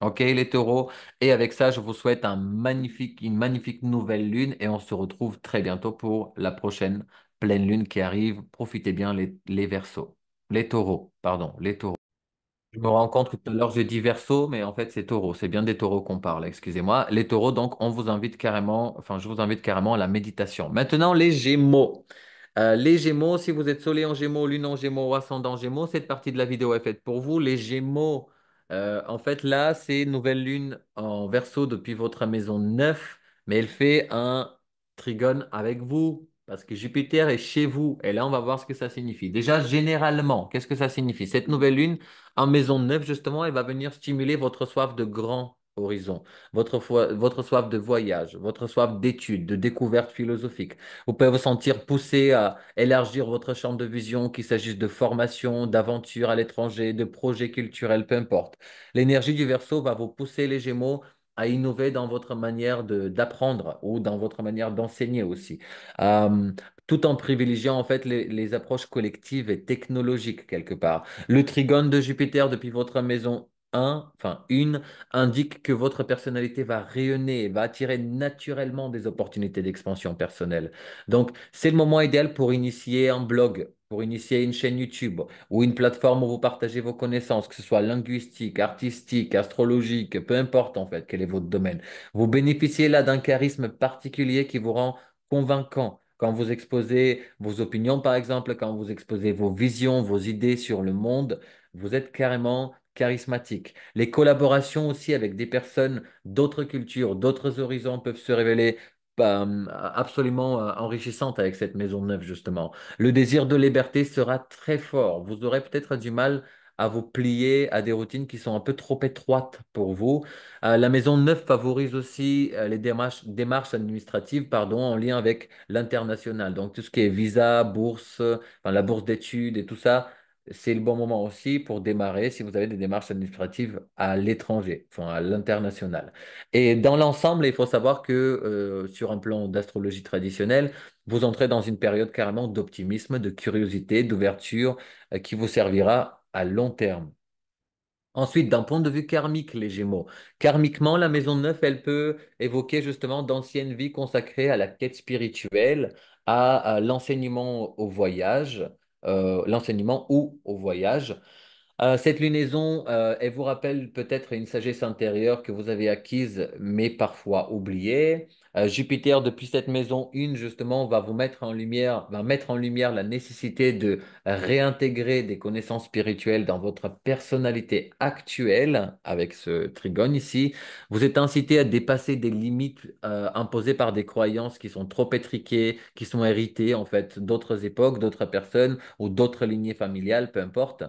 Ok, les taureaux. Et avec ça, je vous souhaite une magnifique nouvelle lune et on se retrouve très bientôt pour la prochaine pleine lune qui arrive. Profitez bien les Verseaux. Les taureaux, pardon, les taureaux. Je me rends compte que tout à l'heure j'ai dit Verseau, mais en fait c'est taureau. C'est bien des taureaux qu'on parle, excusez-moi. Les taureaux, donc, on vous invite carrément, enfin, je vous invite carrément à la méditation. Maintenant, les Gémeaux. Les Gémeaux, si vous êtes soleil en Gémeaux, lune en Gémeaux ou ascendant Gémeaux, cette partie de la vidéo est faite pour vous. Les Gémeaux, en fait, là, c'est nouvelle lune en Verseau depuis votre maison 9, mais elle fait un trigone avec vous parce que Jupiter est chez vous. Et là, on va voir ce que ça signifie. Déjà, généralement, qu'est-ce que ça signifie? Cette nouvelle lune en maison 9, justement, elle va venir stimuler votre soif de grand horizon, votre soif de voyage, votre soif d'études, de découverte philosophique. Vous pouvez vous sentir poussé à élargir votre champ de vision, qu'il s'agisse de formation, d'aventure à l'étranger, de projets culturels, peu importe. L'énergie du Verseau va vous pousser, les Gémeaux, à innover dans votre manière d'apprendre ou dans votre manière d'enseigner aussi. Euh, Tout en privilégiant en fait les approches collectives et technologiques quelque part. Le trigone de Jupiter depuis votre maison 1, enfin une, indique que votre personnalité va rayonner, va attirer naturellement des opportunités d'expansion personnelle. Donc, c'est le moment idéal pour initier un blog, pour initier une chaîne YouTube ou une plateforme où vous partagez vos connaissances, que ce soit linguistique, artistique, astrologique, peu importe en fait quel est votre domaine. Vous bénéficiez là d'un charisme particulier qui vous rend convaincant. Quand vous exposez vos opinions, par exemple, quand vous exposez vos visions, vos idées sur le monde, vous êtes carrément charismatique. Les collaborations aussi avec des personnes d'autres cultures, d'autres horizons peuvent se révéler absolument enrichissantes avec cette maison neuve, justement. Le désir de liberté sera très fort. Vous aurez peut-être du mal à vous plier à des routines qui sont un peu trop étroites pour vous. La maison neuve favorise aussi les démarches administratives, pardon, en lien avec l'international. Donc, tout ce qui est visa, bourse, enfin, la bourse d'études et tout ça, c'est le bon moment aussi pour démarrer si vous avez des démarches administratives à l'étranger, enfin à l'international. Et dans l'ensemble, il faut savoir que sur un plan d'astrologie traditionnelle, vous entrez dans une période carrément d'optimisme, de curiosité, d'ouverture qui vous servira à long terme. Ensuite, d'un point de vue karmique, les Gémeaux. Karmiquement, la maison 9, elle peut évoquer justement d'anciennes vies consacrées à la quête spirituelle, à l'enseignement au voyage, l'enseignement ou au voyage. Cette lunaison, elle vous rappelle peut-être une sagesse intérieure que vous avez acquise, mais parfois oubliée. Jupiter, depuis cette maison 1, justement, va vous mettre en lumière, va mettre en lumière la nécessité de réintégrer des connaissances spirituelles dans votre personnalité actuelle, avec ce trigone ici. Vous êtes incité à dépasser des limites imposées par des croyances qui sont trop étriquées, qui sont héritées, en fait, d'autres époques, d'autres personnes ou d'autres lignées familiales, peu importe.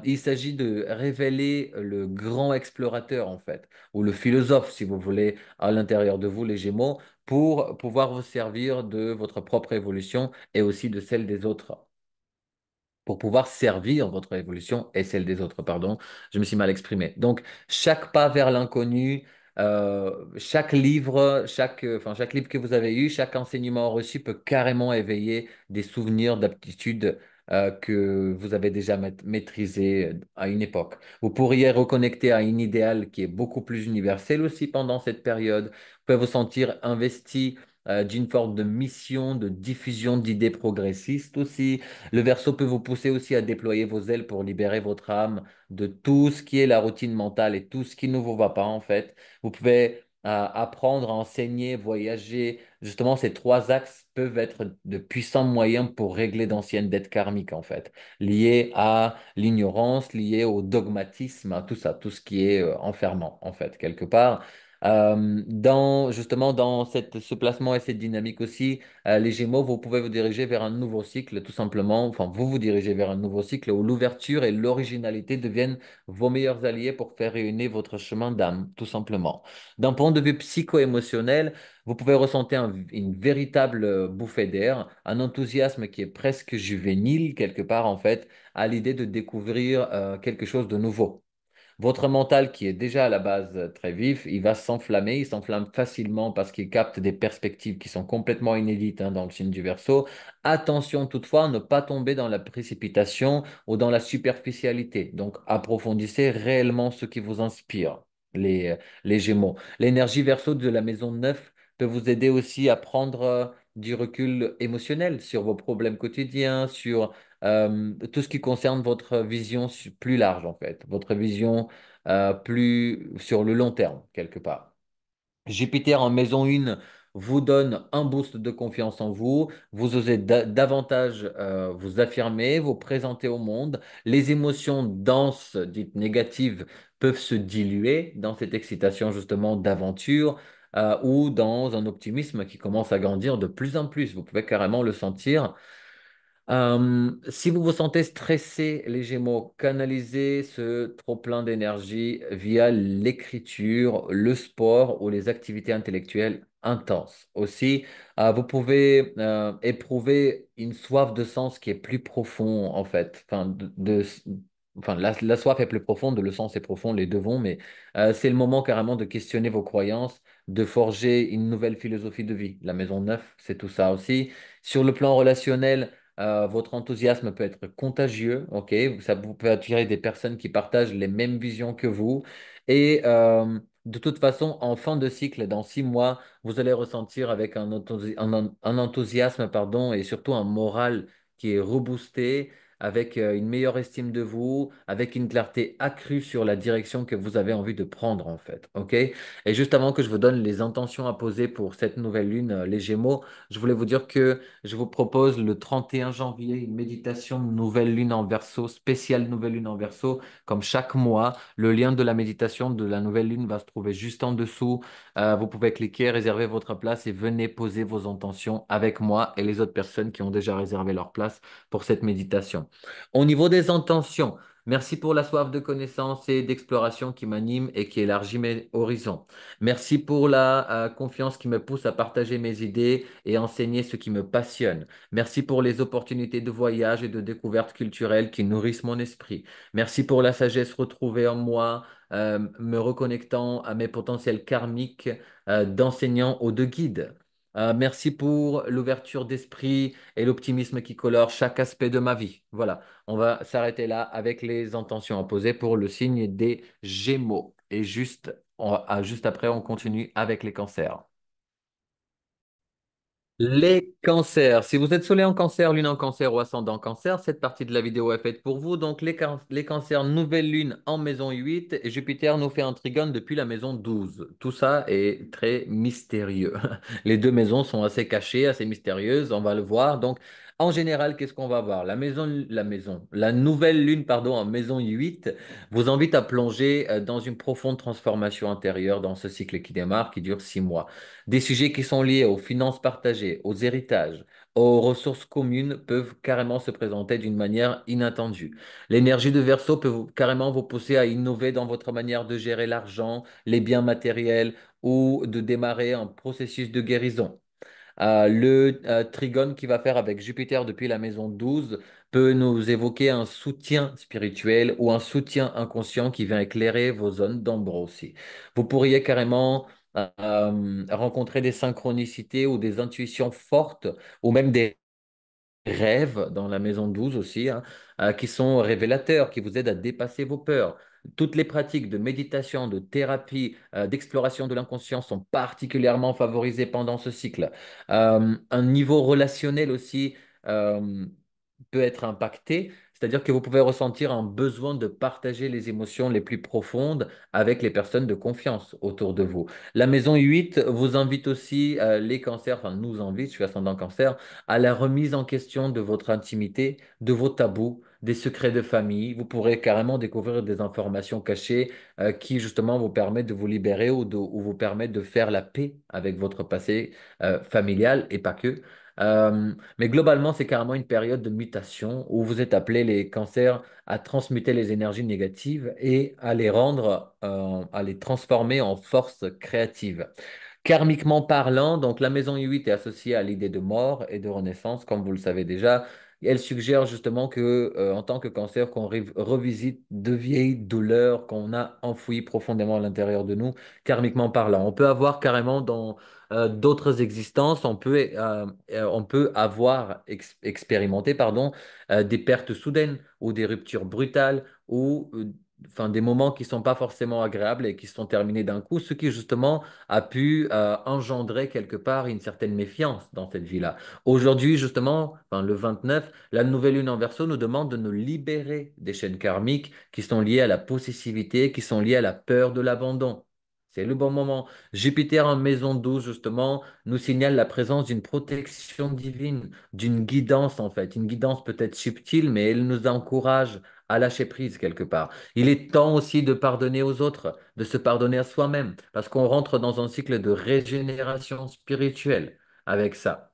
Il s'agit de révéler le grand explorateur, en fait, ou le philosophe, si vous voulez, à l'intérieur de vous, les Gémeaux, pour pouvoir vous servir de votre propre évolution et aussi de celle des autres pour pouvoir servir votre évolution et celle des autres, pardon, je me suis mal exprimé. Donc, chaque pas vers l'inconnu, chaque livre que vous avez eu, chaque enseignement reçu peut carrément éveiller des souvenirs d'aptitudes que vous avez déjà maîtrisés à une époque. Vous pourriez reconnecter à un idéal qui est beaucoup plus universel aussi pendant cette période. Vous pouvez vous sentir investi d'une forme de mission, de diffusion d'idées progressistes aussi. Le verso peut vous pousser aussi à déployer vos ailes pour libérer votre âme de tout ce qui est la routine mentale et tout ce qui ne vous va pas en fait. Vous pouvez apprendre à enseigner, voyager. Justement, ces trois axes peuvent être de puissants moyens pour régler d'anciennes dettes karmiques en fait, liées à l'ignorance, liées au dogmatisme, à tout ça, tout ce qui est enfermant en fait, quelque part. Justement, dans ce placement et cette dynamique aussi, les Gémeaux, vous pouvez vous diriger vers un nouveau cycle, tout simplement. Enfin, vous vous dirigez vers un nouveau cycle où l'ouverture et l'originalité deviennent vos meilleurs alliés pour faire réunir votre chemin d'âme, tout simplement. D'un point de vue psycho-émotionnel, vous pouvez ressentir une véritable bouffée d'air, un enthousiasme qui est presque juvénile, quelque part, en fait, à l'idée de découvrir quelque chose de nouveau. Votre mental, qui est déjà à la base très vif, il va s'enflammer, il s'enflamme facilement parce qu'il capte des perspectives qui sont complètement inédites dans le signe du Verseau. Attention toutefois à ne pas tomber dans la précipitation ou dans la superficialité. Donc, approfondissez réellement ce qui vous inspire, les Gémeaux. L'énergie Verseau de la maison 9 peut vous aider aussi à prendre du recul émotionnel sur vos problèmes quotidiens, sur tout ce qui concerne votre vision plus large, en fait, votre vision plus sur le long terme, quelque part. Jupiter en maison 1 vous donne un boost de confiance en vous, vous osez davantage vous affirmer, vous présenter au monde. Les émotions denses, dites négatives, peuvent se diluer dans cette excitation justement d'aventure ou dans un optimisme qui commence à grandir de plus en plus. Vous pouvez carrément le sentir. Si vous vous sentez stressé, les Gémeaux, canalisez ce trop-plein d'énergie via l'écriture, le sport ou les activités intellectuelles intenses. Aussi, vous pouvez éprouver une soif de sens qui est plus profond, en fait. Enfin, la soif est plus profonde, le sens est profond, les deux vont, mais c'est le moment carrément de questionner vos croyances, de forger une nouvelle philosophie de vie. La maison 9, c'est tout ça aussi. Sur le plan relationnel, votre enthousiasme peut être contagieux, ok? Ça vous peut attirer des personnes qui partagent les mêmes visions que vous. Et de toute façon, en fin de cycle, dans 6 mois, vous allez ressentir avec un enthousiasme, pardon, et surtout un moral qui est reboosté, avec une meilleure estime de vous, avec une clarté accrue sur la direction que vous avez envie de prendre, en fait, ok? Et juste avant que je vous donne les intentions à poser pour cette nouvelle lune, les Gémeaux, je voulais vous dire que je vous propose le 31 janvier une méditation nouvelle lune en verso, spéciale nouvelle lune en verso, comme chaque mois. Le lien de la méditation de la nouvelle lune va se trouver juste en dessous. Vous pouvez cliquer, réserver votre place et venez poser vos intentions avec moi et les autres personnes qui ont déjà réservé leur place pour cette méditation. Au niveau des intentions, merci pour la soif de connaissance et d'exploration qui m'anime et qui élargit mes horizons. Merci pour la confiance qui me pousse à partager mes idées et enseigner ce qui me passionne. Merci pour les opportunités de voyage et de découverte culturelle qui nourrissent mon esprit. Merci pour la sagesse retrouvée en moi, me reconnectant à mes potentiels karmiques d'enseignant ou de guide. Merci pour l'ouverture d'esprit et l'optimisme qui colore chaque aspect de ma vie. Voilà, on va s'arrêter là avec les intentions à poser pour le signe des Gémeaux. Et juste après, on continue avec les cancers. Les cancers. Si vous êtes soleil en cancer, lune en cancer ou ascendant en cancer, cette partie de la vidéo est faite pour vous. Donc, les cancers, nouvelle lune en maison 8 et Jupiter nous fait un trigone depuis la maison 12. Tout ça est très mystérieux. Les deux maisons sont assez cachées, assez mystérieuses. On va le voir. Donc, en général, qu'est-ce qu'on va voir? La nouvelle lune, pardon, en maison 8 vous invite à plonger dans une profonde transformation intérieure dans ce cycle qui démarre, qui dure 6 mois. Des sujets qui sont liés aux finances partagées, aux héritages, aux ressources communes peuvent carrément se présenter d'une manière inattendue. L'énergie de Verseau peut carrément vous pousser à innover dans votre manière de gérer l'argent, les biens matériels ou de démarrer un processus de guérison. Le trigone qui va faire avec Jupiter depuis la maison 12 peut nous évoquer un soutien spirituel ou un soutien inconscient qui vient éclairer vos zones d'ombre aussi. Vous pourriez carrément rencontrer des synchronicités ou des intuitions fortes ou même des rêves dans la maison 12 aussi, hein, qui sont révélateurs, qui vous aident à dépasser vos peurs. Toutes les pratiques de méditation, de thérapie, d'exploration de l'inconscient sont particulièrement favorisées pendant ce cycle. Un niveau relationnel aussi euh, peut être impacté, c'est-à-dire que vous pouvez ressentir un besoin de partager les émotions les plus profondes avec les personnes de confiance autour de vous. La maison 8 vous invite aussi, les cancers, enfin nous invite, je suis ascendant cancer, à la remise en question de votre intimité, de vos tabous, des secrets de famille. Vous pourrez carrément découvrir des informations cachées qui justement vous permettent de vous libérer ou vous permettent de faire la paix avec votre passé familial et pas que. Mais globalement, c'est carrément une période de mutation où vous êtes appelé les cancers à transmuter les énergies négatives et à les rendre, à les transformer en force créative. Karmiquement parlant, donc la maison I8 est associée à l'idée de mort et de renaissance, comme vous le savez déjà. Elle suggère justement que, en tant que cancer, qu'on revisite de vieilles douleurs qu'on a enfouies profondément à l'intérieur de nous, karmiquement parlant. On peut avoir carrément dans d'autres existences, on peut avoir expérimenté, pardon, des pertes soudaines ou des ruptures brutales ou enfin, des moments qui sont pas forcément agréables et qui sont terminés d'un coup, ce qui justement a pu engendrer quelque part une certaine méfiance dans cette vie-là. Aujourd'hui, justement, enfin, le 29, la nouvelle lune en Verseau nous demande de nous libérer des chaînes karmiques qui sont liées à la possessivité, qui sont liées à la peur de l'abandon. C'est le bon moment. Jupiter en maison 12, justement, nous signale la présence d'une protection divine, d'une guidance en fait, une guidance peut-être subtile, mais elle nous encourage à lâcher prise quelque part. Il est temps aussi de pardonner aux autres, de se pardonner à soi-même, parce qu'on rentre dans un cycle de régénération spirituelle avec ça,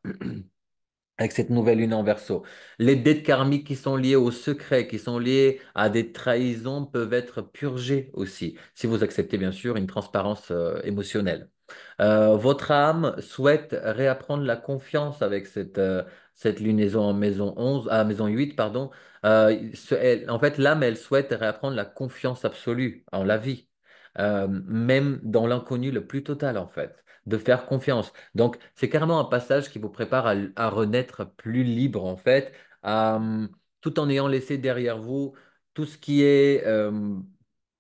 avec cette nouvelle lune en Verseau. Les dettes karmiques qui sont liées aux secrets, qui sont liées à des trahisons, peuvent être purgées aussi, si vous acceptez bien sûr une transparence émotionnelle. Votre âme souhaite réapprendre la confiance avec cette lunaison en maison 11, à maison 8, pardon. En fait, l'âme, elle souhaite réapprendre la confiance absolue en la vie, même dans l'inconnu le plus total, en fait, de faire confiance. Donc, c'est carrément un passage qui vous prépare à renaître plus libre, en fait, tout en ayant laissé derrière vous tout ce qui est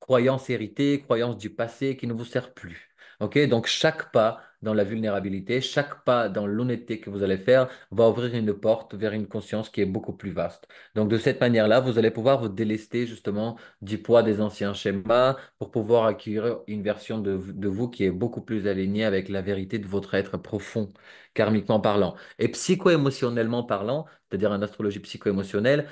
croyance héritée, croyance du passé qui ne vous sert plus. Ok, donc chaque pas dans la vulnérabilité, chaque pas dans l'honnêteté que vous allez faire va ouvrir une porte vers une conscience qui est beaucoup plus vaste. Donc de cette manière-là, vous allez pouvoir vous délester justement du poids des anciens schémas pour pouvoir acquérir une version de vous qui est beaucoup plus alignée avec la vérité de votre être profond, karmiquement parlant. Et psycho-émotionnellement parlant, c'est-à-dire en astrologie psycho-émotionnelle,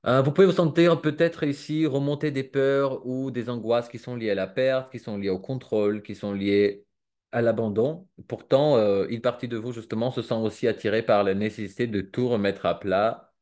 vous pouvez vous sentir peut-être ici remonter des peurs ou des angoisses qui sont liées à la perte, qui sont liées au contrôle, qui sont liées à l'abandon. Pourtant, une partie de vous, justement, se sent aussi attirée par la nécessité de tout remettre à plat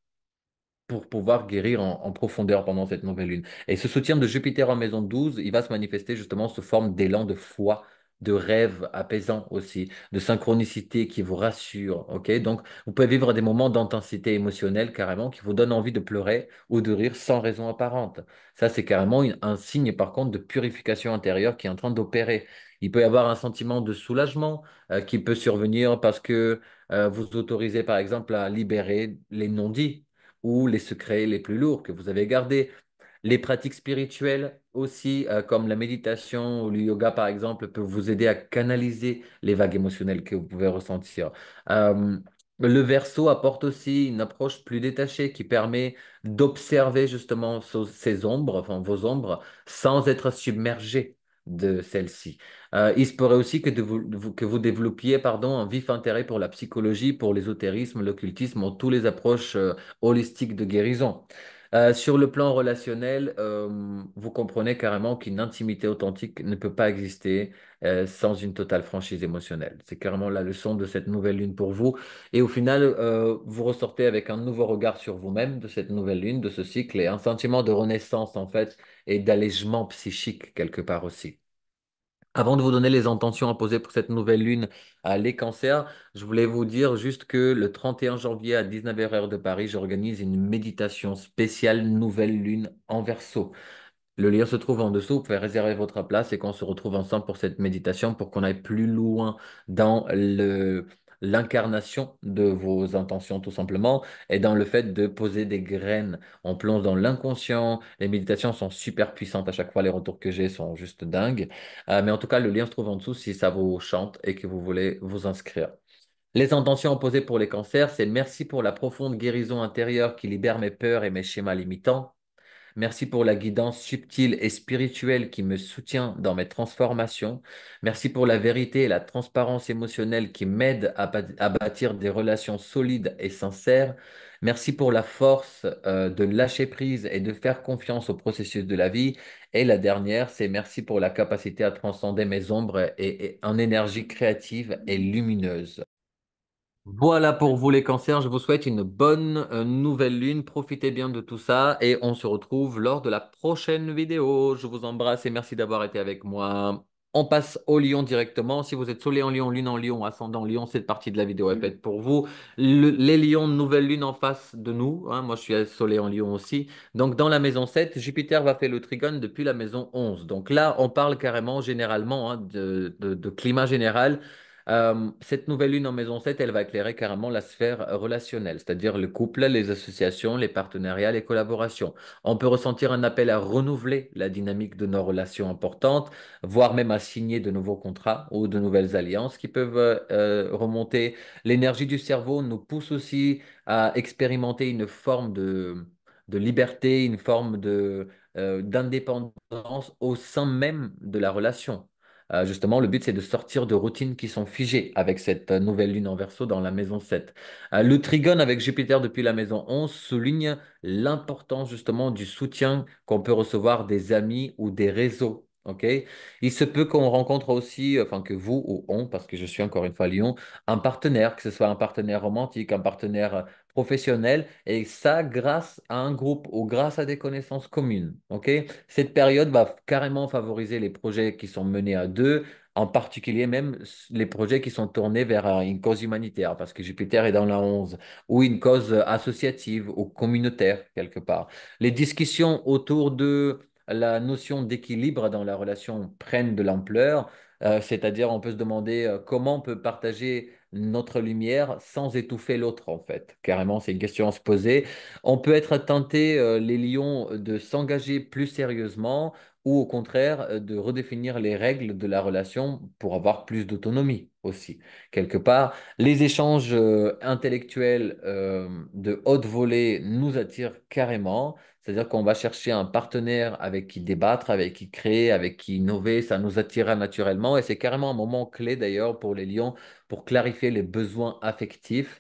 pour pouvoir guérir en profondeur pendant cette nouvelle lune. Et ce soutien de Jupiter en maison 12, il va se manifester justement sous forme d'élan de foi, de rêve apaisant aussi, de synchronicité qui vous rassure. Ok, donc, vous pouvez vivre des moments d'intensité émotionnelle carrément qui vous donnent envie de pleurer ou de rire sans raison apparente. Ça, c'est carrément un signe par contre de purification intérieure qui est en train d'opérer. Il peut y avoir un sentiment de soulagement qui peut survenir parce que vous autorisez par exemple à libérer les non-dits ou les secrets les plus lourds que vous avez gardés. Les pratiques spirituelles aussi, comme la méditation ou le yoga par exemple, peuvent vous aider à canaliser les vagues émotionnelles que vous pouvez ressentir. Euh, le verso apporte aussi une approche plus détachée qui permet d'observer justement ces ombres, enfin vos ombres, sans être submergé de celles-ci. Il se pourrait aussi que vous développiez pardon, un vif intérêt pour la psychologie, pour l'ésotérisme, l'occultisme, ou toutes les approches holistique de guérison. Sur le plan relationnel, vous comprenez carrément qu'une intimité authentique ne peut pas exister sans une totale franchise émotionnelle. C'est carrément la leçon de cette nouvelle lune pour vous. Et au final, vous ressortez avec un nouveau regard sur vous-même de cette nouvelle lune, de ce cycle, et un sentiment de renaissance en fait, et d'allègement psychique quelque part aussi. Avant de vous donner les intentions à poser pour cette nouvelle lune à les cancers, je voulais vous dire juste que le 31 janvier à 19h heure de Paris, j'organise une méditation spéciale nouvelle lune en Verseau. Le lien se trouve en dessous, vous pouvez réserver votre place et qu'on se retrouve ensemble pour cette méditation pour qu'on aille plus loin dans l'incarnation de vos intentions tout simplement et dans le fait de poser des graines. On plonge dans l'inconscient. Les méditations sont super puissantes à chaque fois, les retours que j'ai sont juste dingues. Mais en tout cas, le lien se trouve en dessous si ça vous chante et que vous voulez vous inscrire. Les intentions posées pour les cancers, c'est merci pour la profonde guérison intérieure qui libère mes peurs et mes schémas limitants. Merci pour la guidance subtile et spirituelle qui me soutient dans mes transformations. Merci pour la vérité et la transparence émotionnelle qui m'aident à bâtir des relations solides et sincères. Merci pour la force de lâcher prise et de faire confiance au processus de la vie. Et la dernière, c'est merci pour la capacité à transcender mes ombres et en énergie créative et lumineuse. Voilà pour vous les cancers, je vous souhaite une bonne nouvelle lune, profitez bien de tout ça et on se retrouve lors de la prochaine vidéo. Je vous embrasse et merci d'avoir été avec moi. On passe au lion directement. Si vous êtes soleil en lion, lune en lion, ascendant lion, cette partie de la vidéo est faite pour vous. Les lions, nouvelle lune en face de nous, hein. Moi je suis soleil en lion aussi. Donc dans la maison 7, Jupiter va faire le trigone depuis la maison 11. Donc là, on parle carrément généralement, hein, de climat général. Cette nouvelle lune en maison 7, elle va éclairer carrément la sphère relationnelle, c'est-à-dire le couple, les associations, les partenariats, les collaborations. On peut ressentir un appel à renouveler la dynamique de nos relations importantes, voire même à signer de nouveaux contrats ou de nouvelles alliances qui peuvent remonter. L'énergie du cerveau nous pousse aussi à expérimenter une forme de liberté, une forme d'indépendance au sein même de la relation. Justement, le but, c'est de sortir de routines qui sont figées avec cette nouvelle lune en Verseau dans la maison 7. Le trigone avec Jupiter depuis la maison 11 souligne l'importance justement du soutien qu'on peut recevoir des amis ou des réseaux. Ok. Il se peut qu'on rencontre aussi, enfin que vous ou on, parce que je suis encore une fois Lion, un partenaire, que ce soit un partenaire romantique, un partenaire professionnel, et ça grâce à un groupe ou grâce à des connaissances communes. Ok. Cette période va carrément favoriser les projets qui sont menés à deux, en particulier même les projets qui sont tournés vers une cause humanitaire, parce que Jupiter est dans la 11, ou une cause associative ou communautaire quelque part. Les discussions autour de la notion d'équilibre dans la relation prennent de l'ampleur, c'est-à-dire on peut se demander comment on peut partager notre lumière sans étouffer l'autre en fait. Carrément, c'est une question à se poser. On peut être tenté, les lions, de s'engager plus sérieusement ou au contraire de redéfinir les règles de la relation pour avoir plus d'autonomie aussi. Quelque part, les échanges intellectuels de haute volée nous attirent carrément. C'est-à-dire qu'on va chercher un partenaire avec qui débattre, avec qui créer, avec qui innover. Ça nous attirera naturellement et c'est carrément un moment clé d'ailleurs pour les lions pour clarifier les besoins affectifs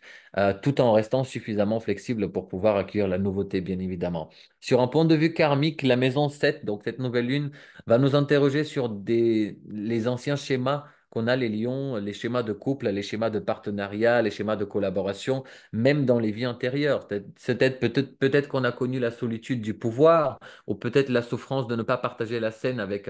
tout en restant suffisamment flexible pour pouvoir accueillir la nouveauté, bien évidemment. Sur un point de vue karmique, la maison 7, donc cette nouvelle lune, va nous interroger sur les anciens schémas qu'on a, les lions, les schémas de couple, les schémas de partenariat, les schémas de collaboration, même dans les vies antérieures. Peut-être qu'on a connu la solitude du pouvoir, ou peut-être la souffrance de ne pas partager la scène avec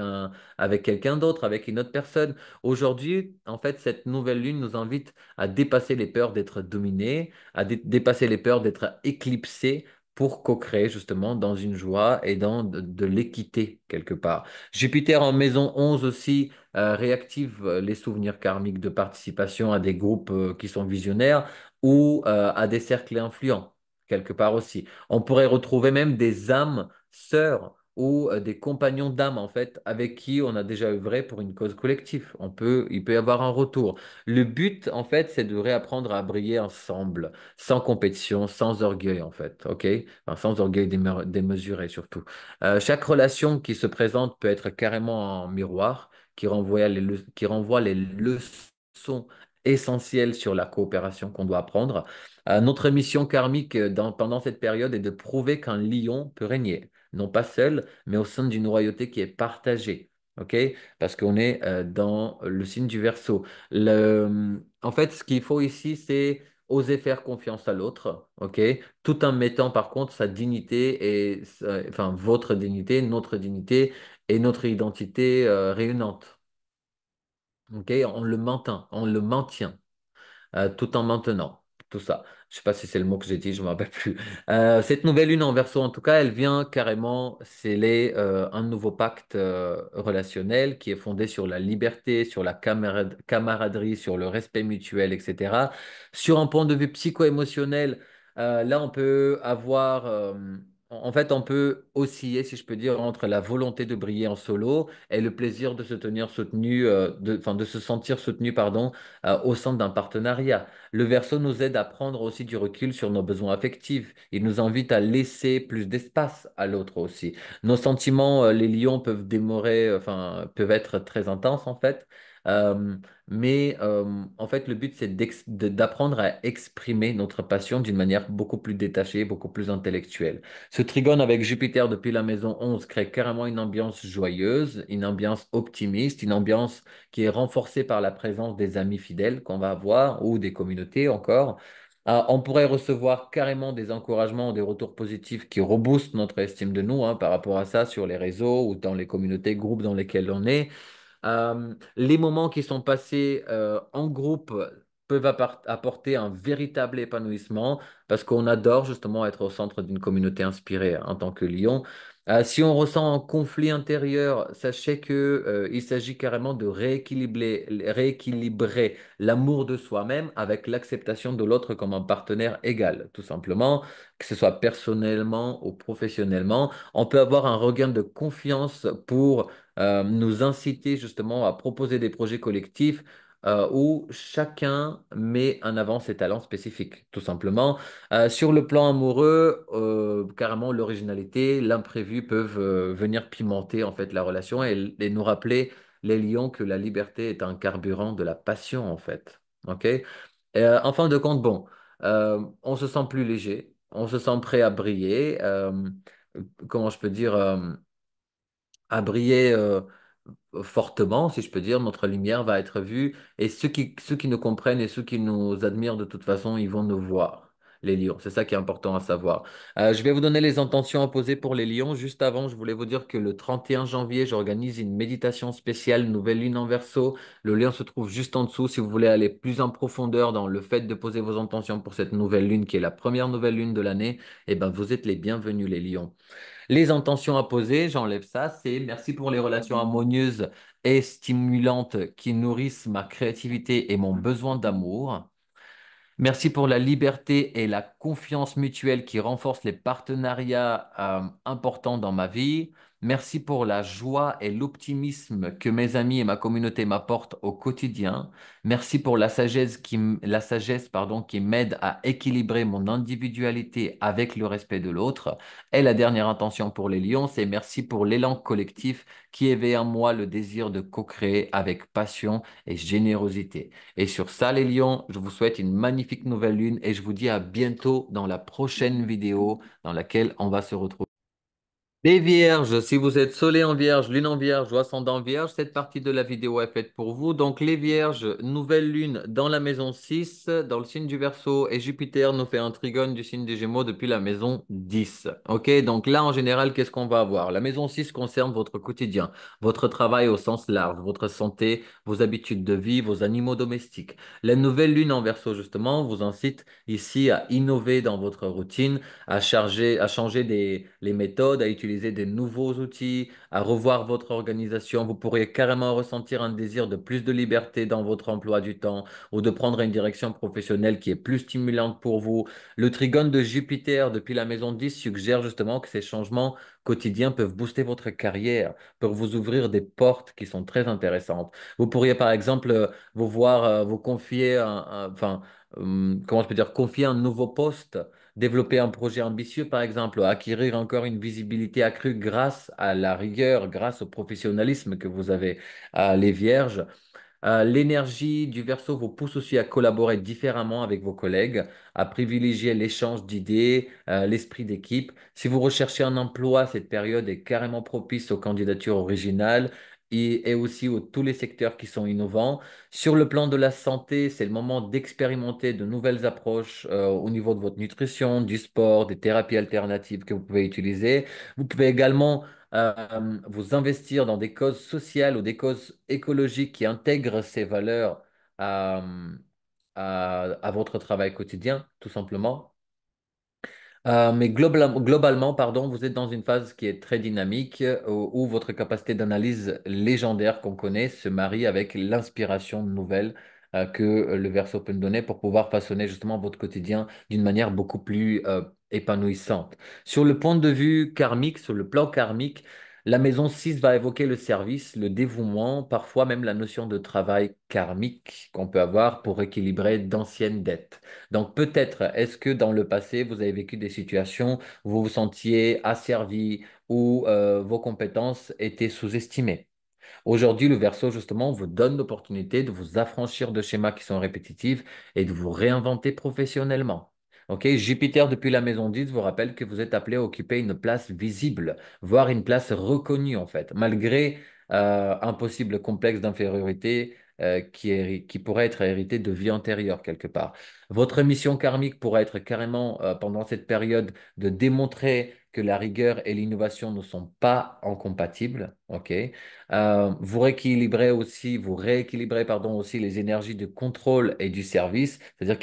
quelqu'un d'autre, avec une autre personne. Aujourd'hui, en fait, cette nouvelle lune nous invite à dépasser les peurs d'être dominé, à dépasser les peurs d'être éclipsé pour co-créer justement dans une joie et dans de l'équité quelque part. Jupiter en maison 11 aussi réactive les souvenirs karmiques de participation à des groupes qui sont visionnaires ou à des cercles influents quelque part aussi. On pourrait retrouver même des âmes sœurs ou des compagnons d'âme en fait avec qui on a déjà œuvré pour une cause collective. Il peut y avoir un retour. Le but, en fait, c'est de réapprendre à briller ensemble, sans compétition, sans orgueil, en fait, ok? Enfin, sans orgueil démesuré, surtout. Chaque relation qui se présente peut être carrément un miroir qui renvoie les leçons essentielles sur la coopération qu'on doit apprendre. Notre mission karmique pendant cette période est de prouver qu'un lion peut régner, non pas seul, mais au sein d'une royauté qui est partagée. Ok? Parce qu'on est dans le signe du Verseau. En fait, ce qu'il faut ici, c'est oser faire confiance à l'autre, ok? Tout en mettant par contre sa dignité enfin votre dignité, notre dignité et notre identité rayonnante, ok? On le maintient tout en maintenant tout ça. Je sais pas si c'est le mot que j'ai dit, je me rappelle plus. Cette nouvelle lune en Verseau, en tout cas, elle vient carrément sceller un nouveau pacte relationnel qui est fondé sur la liberté, sur la camaraderie, sur le respect mutuel, etc. Sur un point de vue psycho-émotionnel, là, on peut avoir En fait, on peut osciller, si je peux dire, entre la volonté de briller en solo et le plaisir de se tenir soutenu, enfin, de se sentir soutenu, pardon, au sein d'un partenariat. Le verso nous aide à prendre aussi du recul sur nos besoins affectifs. Il nous invite à laisser plus d'espace à l'autre aussi. Nos sentiments, les lions peuvent démorer, enfin, peuvent être très intenses en fait. Euh, mais en fait, le but, c'est d'apprendre à exprimer notre passion d'une manière beaucoup plus détachée, beaucoup plus intellectuelle. Ce trigone avec Jupiter depuis la maison 11 crée carrément une ambiance joyeuse, une ambiance optimiste, une ambiance qui est renforcée par la présence des amis fidèles qu'on va avoir ou des communautés encore. On pourrait recevoir carrément des encouragements ou des retours positifs qui reboostent notre estime de nous, hein, par rapport à ça sur les réseaux ou dans les communautés, groupes dans lesquels on est. Les moments qui sont passés en groupe peuvent apporter un véritable épanouissement parce qu'on adore justement être au centre d'une communauté inspirée en tant que lion. Si on ressent un conflit intérieur, sachez que, il s'agit carrément de rééquilibrer l'amour de soi-même avec l'acceptation de l'autre comme un partenaire égal, tout simplement, que ce soit personnellement ou professionnellement. On peut avoir un regain de confiance pour nous inciter justement à proposer des projets collectifs où chacun met en avant ses talents spécifiques, tout simplement. Sur le plan amoureux, carrément l'originalité, l'imprévu peuvent venir pimenter en fait la relation et nous rappeler les lions que la liberté est un carburant de la passion en fait. Ok? En fin de compte, bon, on se sent plus léger, on se sent prêt à briller. Comment je peux dire, à briller fortement, si je peux dire, notre lumière va être vue et ceux qui nous comprennent et ceux qui nous admirent de toute façon, ils vont nous voir, les lions. C'est ça qui est important à savoir. Je vais vous donner les intentions à poser pour les lions. Juste avant, je voulais vous dire que le 31 janvier, j'organise une méditation spéciale, nouvelle lune en verso. Le lien se trouve juste en dessous si vous voulez aller plus en profondeur dans le fait de poser vos intentions pour cette nouvelle lune qui est la première nouvelle lune de l'année. Eh ben, vous êtes les bienvenus, les lions. Les intentions à poser, j'enlève ça, c'est merci pour les relations harmonieuses et stimulantes qui nourrissent ma créativité et mon besoin d'amour. Merci pour la liberté et la confiance mutuelle qui renforcent les partenariats importants dans ma vie. Merci pour la joie et l'optimisme que mes amis et ma communauté m'apportent au quotidien. Merci pour la sagesse, pardon, qui m'aide à équilibrer mon individualité avec le respect de l'autre. Et la dernière intention pour les lions, c'est merci pour l'élan collectif qui éveille en moi le désir de co-créer avec passion et générosité. Et sur ça, les lions, je vous souhaite une magnifique nouvelle lune et je vous dis à bientôt dans la prochaine vidéo dans laquelle on va se retrouver. Les vierges, si vous êtes soleil en vierge, lune en vierge ou ascendant en vierge, cette partie de la vidéo est faite pour vous. Donc les vierges, nouvelle lune dans la maison 6, dans le signe du Verseau, et Jupiter nous fait un trigone du signe des Gémeaux depuis la maison 10. Ok, donc là en général, qu'est-ce qu'on va avoir? La maison 6 concerne votre quotidien, votre travail au sens large, votre santé, vos habitudes de vie, vos animaux domestiques. La nouvelle lune en Verseau, justement, vous incite ici à innover dans votre routine, à changer les méthodes, à utiliser des nouveaux outils, à revoir votre organisation. Vous pourriez carrément ressentir un désir de plus de liberté dans votre emploi du temps ou de prendre une direction professionnelle qui est plus stimulante pour vous. Le trigone de Jupiter depuis la maison 10 suggère justement que ces changements quotidiens peuvent booster votre carrière, peuvent vous ouvrir des portes qui sont très intéressantes. Vous pourriez par exemple vous confier comment je peux dire, confier un nouveau poste, développer un projet ambitieux, par exemple, acquérir encore une visibilité accrue grâce à la rigueur, grâce au professionnalisme que vous avez, les vierges. L'énergie du Verseau vous pousse aussi à collaborer différemment avec vos collègues, à privilégier l'échange d'idées, l'esprit d'équipe. Si vous recherchez un emploi, cette période est carrément propice aux candidatures originales et aussi aux tous les secteurs qui sont innovants. Sur le plan de la santé, c'est le moment d'expérimenter de nouvelles approches au niveau de votre nutrition, du sport, des thérapies alternatives que vous pouvez utiliser. Vous pouvez également vous investir dans des causes sociales ou des causes écologiques qui intègrent ces valeurs à, à votre travail quotidien, tout simplement. Mais globalement, pardon, vous êtes dans une phase qui est très dynamique où votre capacité d'analyse légendaire qu'on connaît se marie avec l'inspiration nouvelle que le Verseau peut nous donner pour pouvoir façonner justement votre quotidien d'une manière beaucoup plus épanouissante. Sur le point de vue karmique, sur le plan karmique, la maison 6 va évoquer le service, le dévouement, parfois même la notion de travail karmique qu'on peut avoir pour équilibrer d'anciennes dettes. Donc peut-être, est-ce que dans le passé, vous avez vécu des situations où vous vous sentiez asservi ou vos compétences étaient sous-estimées? Aujourd'hui, le Verseau, justement, vous donne l'opportunité de vous affranchir de schémas qui sont répétitifs et de vous réinventer professionnellement. Ok, Jupiter, depuis la maison 10, vous rappelle que vous êtes appelé à occuper une place visible, voire une place reconnue, en fait, malgré un possible complexe d'infériorité qui pourrait être hérité de vie antérieure quelque part. Votre mission karmique pourrait être carrément, pendant cette période, de démontrer que la rigueur et l'innovation ne sont pas incompatibles. Ok, vous rééquilibrez pardon, aussi les énergies de contrôle et du service, c'est-à-dire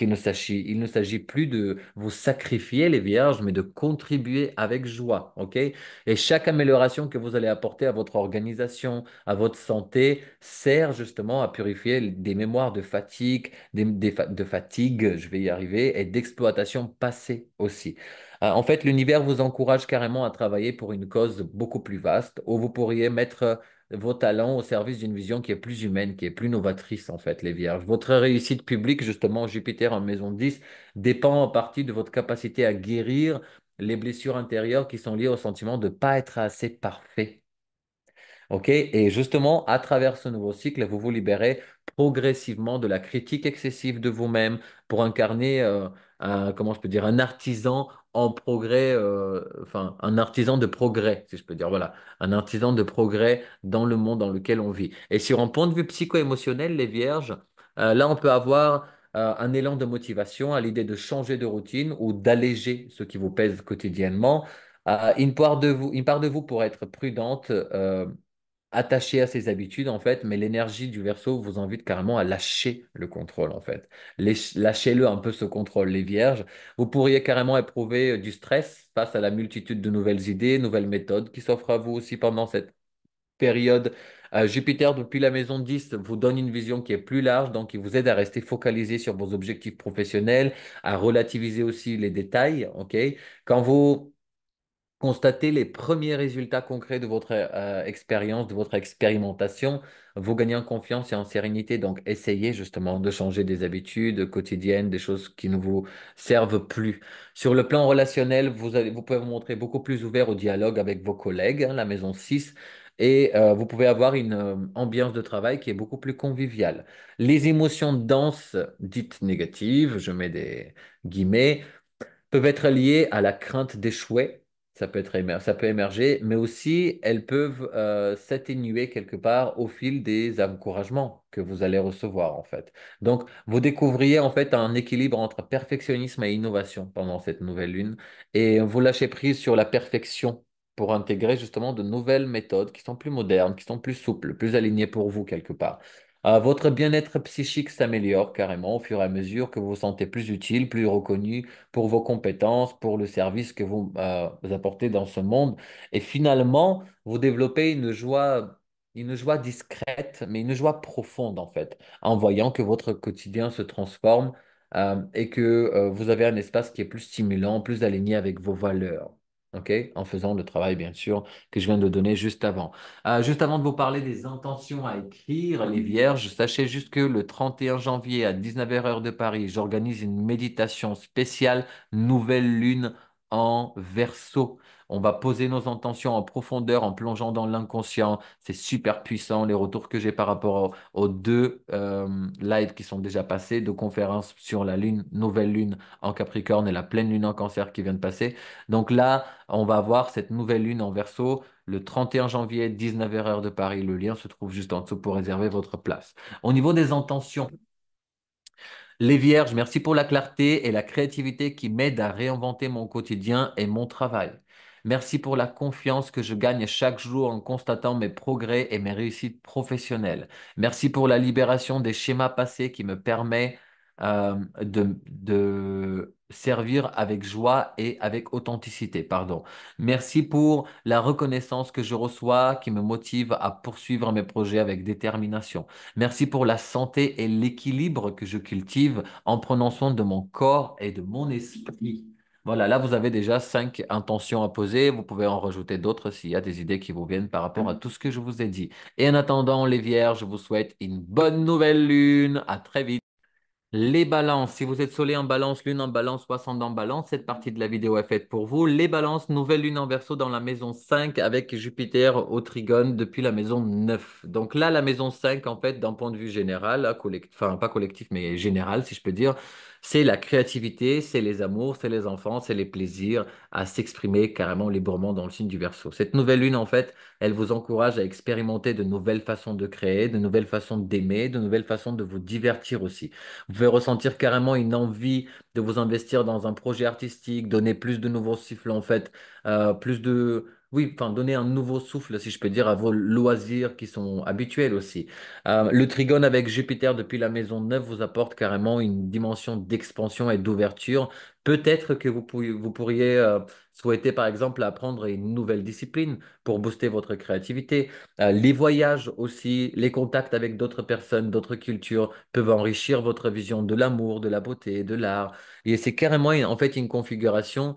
il ne s'agit plus de vous sacrifier les vierges, mais de contribuer avec joie, ok? Et chaque amélioration que vous allez apporter à votre organisation, à votre santé, sert justement à purifier des mémoires de fatigue, de fatigue, je vais y arriver, et d'exploitation passée aussi. En fait, l'univers vous encourage carrément à travailler pour une cause beaucoup plus vaste, où vous pourriez mettre vos talents au service d'une vision qui est plus humaine, qui est plus novatrice en fait, les vierges. Votre réussite publique, justement, Jupiter en maison 10, dépend en partie de votre capacité à guérir les blessures intérieures qui sont liées au sentiment de ne pas être assez parfait. OK? Et justement, à travers ce nouveau cycle, vous vous libérez progressivement de la critique excessive de vous-même pour incarner, comment je peux dire, un artisan en progrès, enfin, un artisan de progrès, si je peux dire, voilà, un artisan de progrès dans le monde dans lequel on vit. Et sur un point de vue psycho-émotionnel, les vierges, là, on peut avoir un élan de motivation à l'idée de changer de routine ou d'alléger ce qui vous pèse quotidiennement. Une part de vous pourrait être prudente, attaché à ses habitudes, en fait, mais l'énergie du Verseau vous invite carrément à lâcher le contrôle, en fait. Lâchez-le un peu ce contrôle, les Vierges. Vous pourriez carrément éprouver du stress face à la multitude de nouvelles idées, nouvelles méthodes qui s'offrent à vous aussi pendant cette période. Jupiter, depuis la maison 10, vous donne une vision qui est plus large, donc il vous aide à rester focalisé sur vos objectifs professionnels, à relativiser aussi les détails, ok? Quand vous constater les premiers résultats concrets de votre expérience, de votre expérimentation, vous gagnez en confiance et en sérénité. Donc, essayez justement de changer des habitudes quotidiennes, des choses qui ne vous servent plus. Sur le plan relationnel, vous pouvez vous montrer beaucoup plus ouvert au dialogue avec vos collègues, hein, la maison 6. Et vous pouvez avoir une ambiance de travail qui est beaucoup plus conviviale. Les émotions denses, dites négatives, je mets des guillemets, peuvent être liées à la crainte d'échouer. Ça peut émerger, mais aussi elles peuvent s'atténuer quelque part au fil des encouragements que vous allez recevoir en fait. Donc, vous découvriez en fait un équilibre entre perfectionnisme et innovation pendant cette nouvelle lune et vous lâchez prise sur la perfection pour intégrer justement de nouvelles méthodes qui sont plus modernes, qui sont plus souples, plus alignées pour vous quelque part. Votre bien-être psychique s'améliore carrément au fur et à mesure que vous vous sentez plus utile, plus reconnu pour vos compétences, pour le service que vous apportez dans ce monde. Et finalement, vous développez une joie discrète, mais une joie profonde en fait, en voyant que votre quotidien se transforme et que vous avez un espace qui est plus stimulant, plus aligné avec vos valeurs. OK? En faisant le travail, bien sûr, que je viens de donner juste avant. Juste avant de vous parler des intentions à écrire, les vierges, sachez juste que le 31 janvier à 19h heure de Paris, j'organise une méditation spéciale nouvelle lune en Verseau. On va poser nos intentions en profondeur en plongeant dans l'inconscient. C'est super puissant. Les retours que j'ai par rapport aux deux lives qui sont déjà passés, deux conférences sur la lune, nouvelle lune en Capricorne et la pleine lune en Cancer qui vient de passer. Donc là, on va avoir cette nouvelle lune en Verseau le 31 janvier, 19h heure de Paris. Le lien se trouve juste en dessous pour réserver votre place. Au niveau des intentions, les vierges, merci pour la clarté et la créativité qui m'aident à réinventer mon quotidien et mon travail. Merci pour la confiance que je gagne chaque jour en constatant mes progrès et mes réussites professionnelles. Merci pour la libération des schémas passés qui me permet de servir avec joie et avec authenticité, pardon. Merci pour la reconnaissance que je reçois qui me motive à poursuivre mes projets avec détermination. Merci pour la santé et l'équilibre que je cultive en prenant soin de mon corps et de mon esprit. Voilà, là, vous avez déjà 5 intentions à poser. Vous pouvez en rajouter d'autres s'il y a des idées qui vous viennent par rapport à tout ce que je vous ai dit. Et en attendant, les vierges, je vous souhaite une bonne nouvelle lune. À très vite. Les balances, si vous êtes soleil en balance, lune en balance ou ascendant en balance, cette partie de la vidéo est faite pour vous. Les balances, nouvelle lune en verso dans la maison 5 avec Jupiter au trigone depuis la maison 9. Donc là, la maison 5, en fait, d'un point de vue général, hein, enfin pas collectif, mais général, si je peux dire, c'est la créativité, c'est les amours, c'est les enfants, c'est les plaisirs à s'exprimer carrément librement dans le signe du verso. Cette nouvelle lune, en fait, elle vous encourage à expérimenter de nouvelles façons de créer, de nouvelles façons d'aimer, de nouvelles façons de vous divertir aussi. Vous pouvez ressentir carrément une envie de vous investir dans un projet artistique, donner plus de nouveaux souffles en fait, plus de... Oui, enfin, donner un nouveau souffle, si je peux dire, à vos loisirs qui sont habituels aussi. Le trigone avec Jupiter depuis la maison 9 vous apporte carrément une dimension d'expansion et d'ouverture. Peut-être que vous pourriez souhaiter, par exemple, apprendre une nouvelle discipline pour booster votre créativité. Les voyages aussi, les contacts avec d'autres personnes, d'autres cultures peuvent enrichir votre vision de l'amour, de la beauté, de l'art. Et c'est carrément en fait une configuration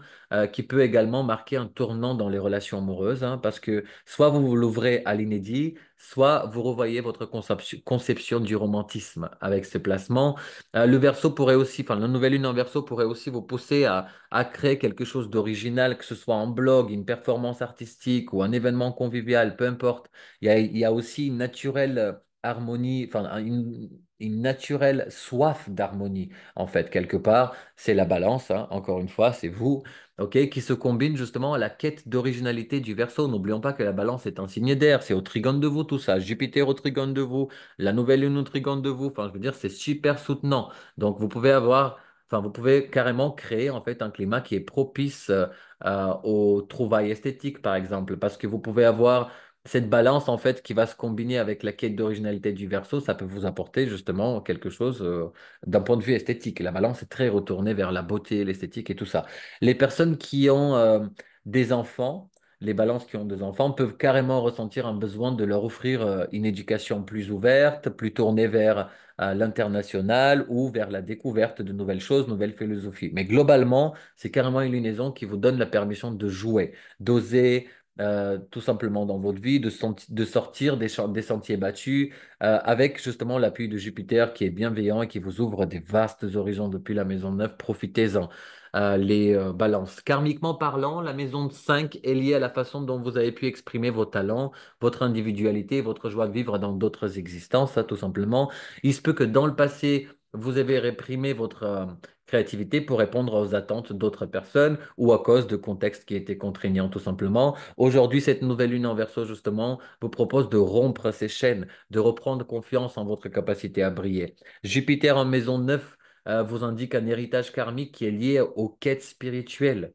qui peut également marquer un tournant dans les relations amoureuses, hein, parce que soit vous l'ouvrez à l'inédit, soit vous revoyez votre conception du romantisme avec ce placement. Le verso pourrait aussi, enfin la nouvelle lune en verso pourrait aussi vous pousser à créer quelque chose d'original, que ce soit un blog, une performance artistique ou un événement convivial, peu importe. Il y a aussi une naturelle harmonie, enfin une naturelle soif d'harmonie, en fait, quelque part. C'est la balance, hein, encore une fois, c'est vous, ok, qui se combine justement à la quête d'originalité du Verseau. N'oublions pas que la balance est un signe d'air, c'est au trigone de vous tout ça, Jupiter au trigone de vous, la nouvelle lune au trigone de vous, enfin, je veux dire, c'est super soutenant. Donc, vous pouvez carrément créer en fait un climat qui est propice aux trouvailles esthétiques, par exemple, parce que vous pouvez avoir cette balance en fait qui va se combiner avec la quête d'originalité du verso, ça peut vous apporter justement quelque chose d'un point de vue esthétique. La balance est très retournée vers la beauté, l'esthétique et tout ça. Les personnes qui ont des enfants, les balances qui ont des enfants peuvent carrément ressentir un besoin de leur offrir une éducation plus ouverte, plus tournée vers l'international ou vers la découverte de nouvelles choses, nouvelles philosophies. Mais globalement, c'est carrément une lunaison qui vous donne la permission de jouer, d'oser tout simplement dans votre vie, de sortir des sentiers battus, avec justement l'appui de Jupiter qui est bienveillant et qui vous ouvre des vastes horizons depuis la maison 9. Profitez-en. Les balances. Karmiquement parlant, la maison 5 est liée à la façon dont vous avez pu exprimer vos talents, votre individualité, votre joie de vivre dans d'autres existences, ça tout simplement. Il se peut que dans le passé, vous avez réprimé votre créativité pour répondre aux attentes d'autres personnes ou à cause de contextes qui étaient contraignants tout simplement. Aujourd'hui, cette nouvelle lune en verso, justement, vous propose de rompre ces chaînes, de reprendre confiance en votre capacité à briller. Jupiter en maison 9 vous indique un héritage karmique qui est lié aux quêtes spirituelles,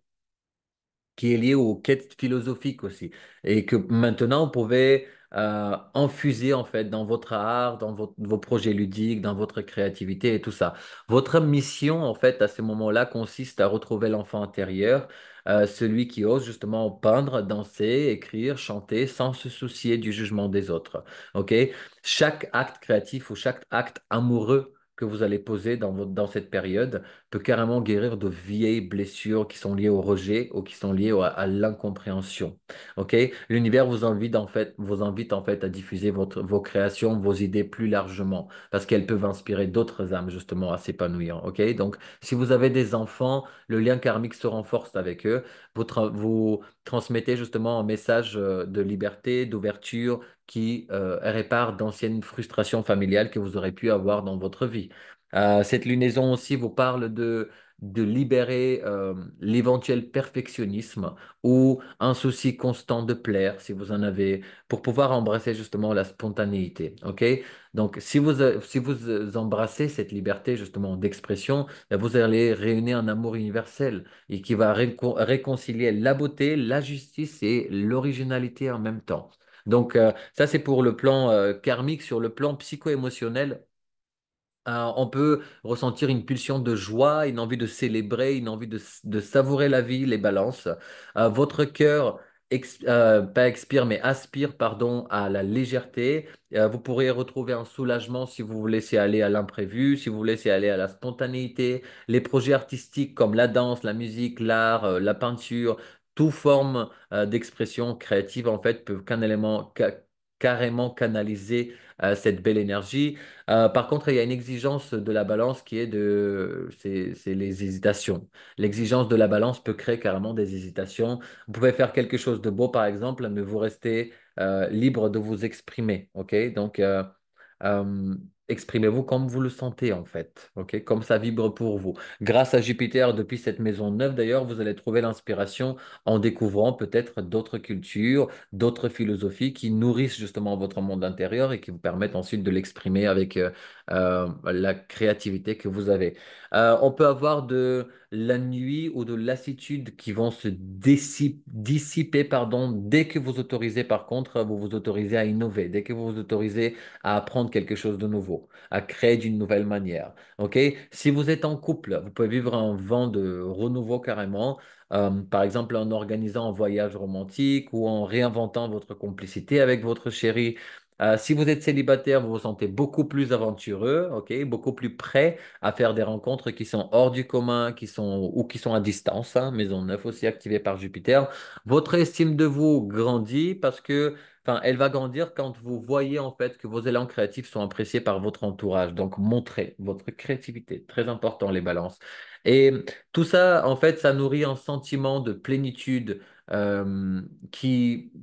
qui est lié aux quêtes philosophiques aussi. Et que maintenant, vous pouvez infuser en fait dans votre art, dans vos projets ludiques, dans votre créativité et tout ça. Votre mission en fait à ce moment-là consiste à retrouver l'enfant intérieur, celui qui ose justement peindre, danser, écrire, chanter sans se soucier du jugement des autres. Ok? Chaque acte créatif ou chaque acte amoureux que vous allez poser dans cette période peut carrément guérir de vieilles blessures qui sont liées au rejet ou qui sont liées à l'incompréhension. Ok? L'univers vous invite en fait à diffuser vos créations, vos idées plus largement parce qu'elles peuvent inspirer d'autres âmes justement à s'épanouir. Ok? Donc, si vous avez des enfants, le lien karmique se renforce avec eux. Vous transmettez justement un message de liberté, d'ouverture qui répare d'anciennes frustrations familiales que vous aurez pu avoir dans votre vie. Cette lunaison aussi vous parle de libérer l'éventuel perfectionnisme ou un souci constant de plaire, si vous en avez, pour pouvoir embrasser justement la spontanéité. OK? Donc, si vous embrassez cette liberté justement d'expression, ben, vous allez réunir un amour universel et qui va réconcilier la beauté, la justice et l'originalité en même temps. Donc, ça, c'est pour le plan karmique. Sur le plan psycho-émotionnel, On peut ressentir une pulsion de joie, une envie de célébrer, une envie de savourer la vie, les balances. Votre cœur, pas expire, mais aspire, pardon, à la légèreté. Vous pourrez retrouver un soulagement si vous vous laissez aller à l'imprévu, si vous vous laissez aller à la spontanéité. Les projets artistiques comme la danse, la musique, l'art, la peinture, toute forme d'expression créative, en fait, peuvent carrément canaliser cette belle énergie. Par contre, il y a une exigence de la balance qui est c'est les hésitations. L'exigence de la balance peut créer carrément des hésitations. Vous pouvez faire quelque chose de beau, par exemple, mais vous restez libre de vous exprimer. Ok? Donc, euh, exprimez-vous comme vous le sentez, en fait. Ok? Comme ça vibre pour vous. Grâce à Jupiter, depuis cette maison neuve, d'ailleurs, vous allez trouver l'inspiration en découvrant peut-être d'autres cultures, d'autres philosophies qui nourrissent justement votre monde intérieur et qui vous permettent ensuite de l'exprimer avec la créativité que vous avez. On peut avoir de la nuit ou de lassitude qui vont se dissiper, pardon, dès que vous autorisez, par contre, vous vous autorisez à innover, dès que vous vous autorisez à apprendre quelque chose de nouveau, à créer d'une nouvelle manière. OK? Si vous êtes en couple, vous pouvez vivre un vent de renouveau carrément. Par exemple, en organisant un voyage romantique ou en réinventant votre complicité avec votre chéri. Si vous êtes célibataire, vous vous sentez beaucoup plus aventureux, ok, beaucoup plus prêt à faire des rencontres qui sont hors du commun, qui sont à distance, hein, maison 9 aussi activée par Jupiter. Votre estime de vous grandit parce que, enfin, elle va grandir quand vous voyez en fait que vos élans créatifs sont appréciés par votre entourage. Donc, montrez votre créativité, très important les balances. Et tout ça, en fait, ça nourrit un sentiment de plénitude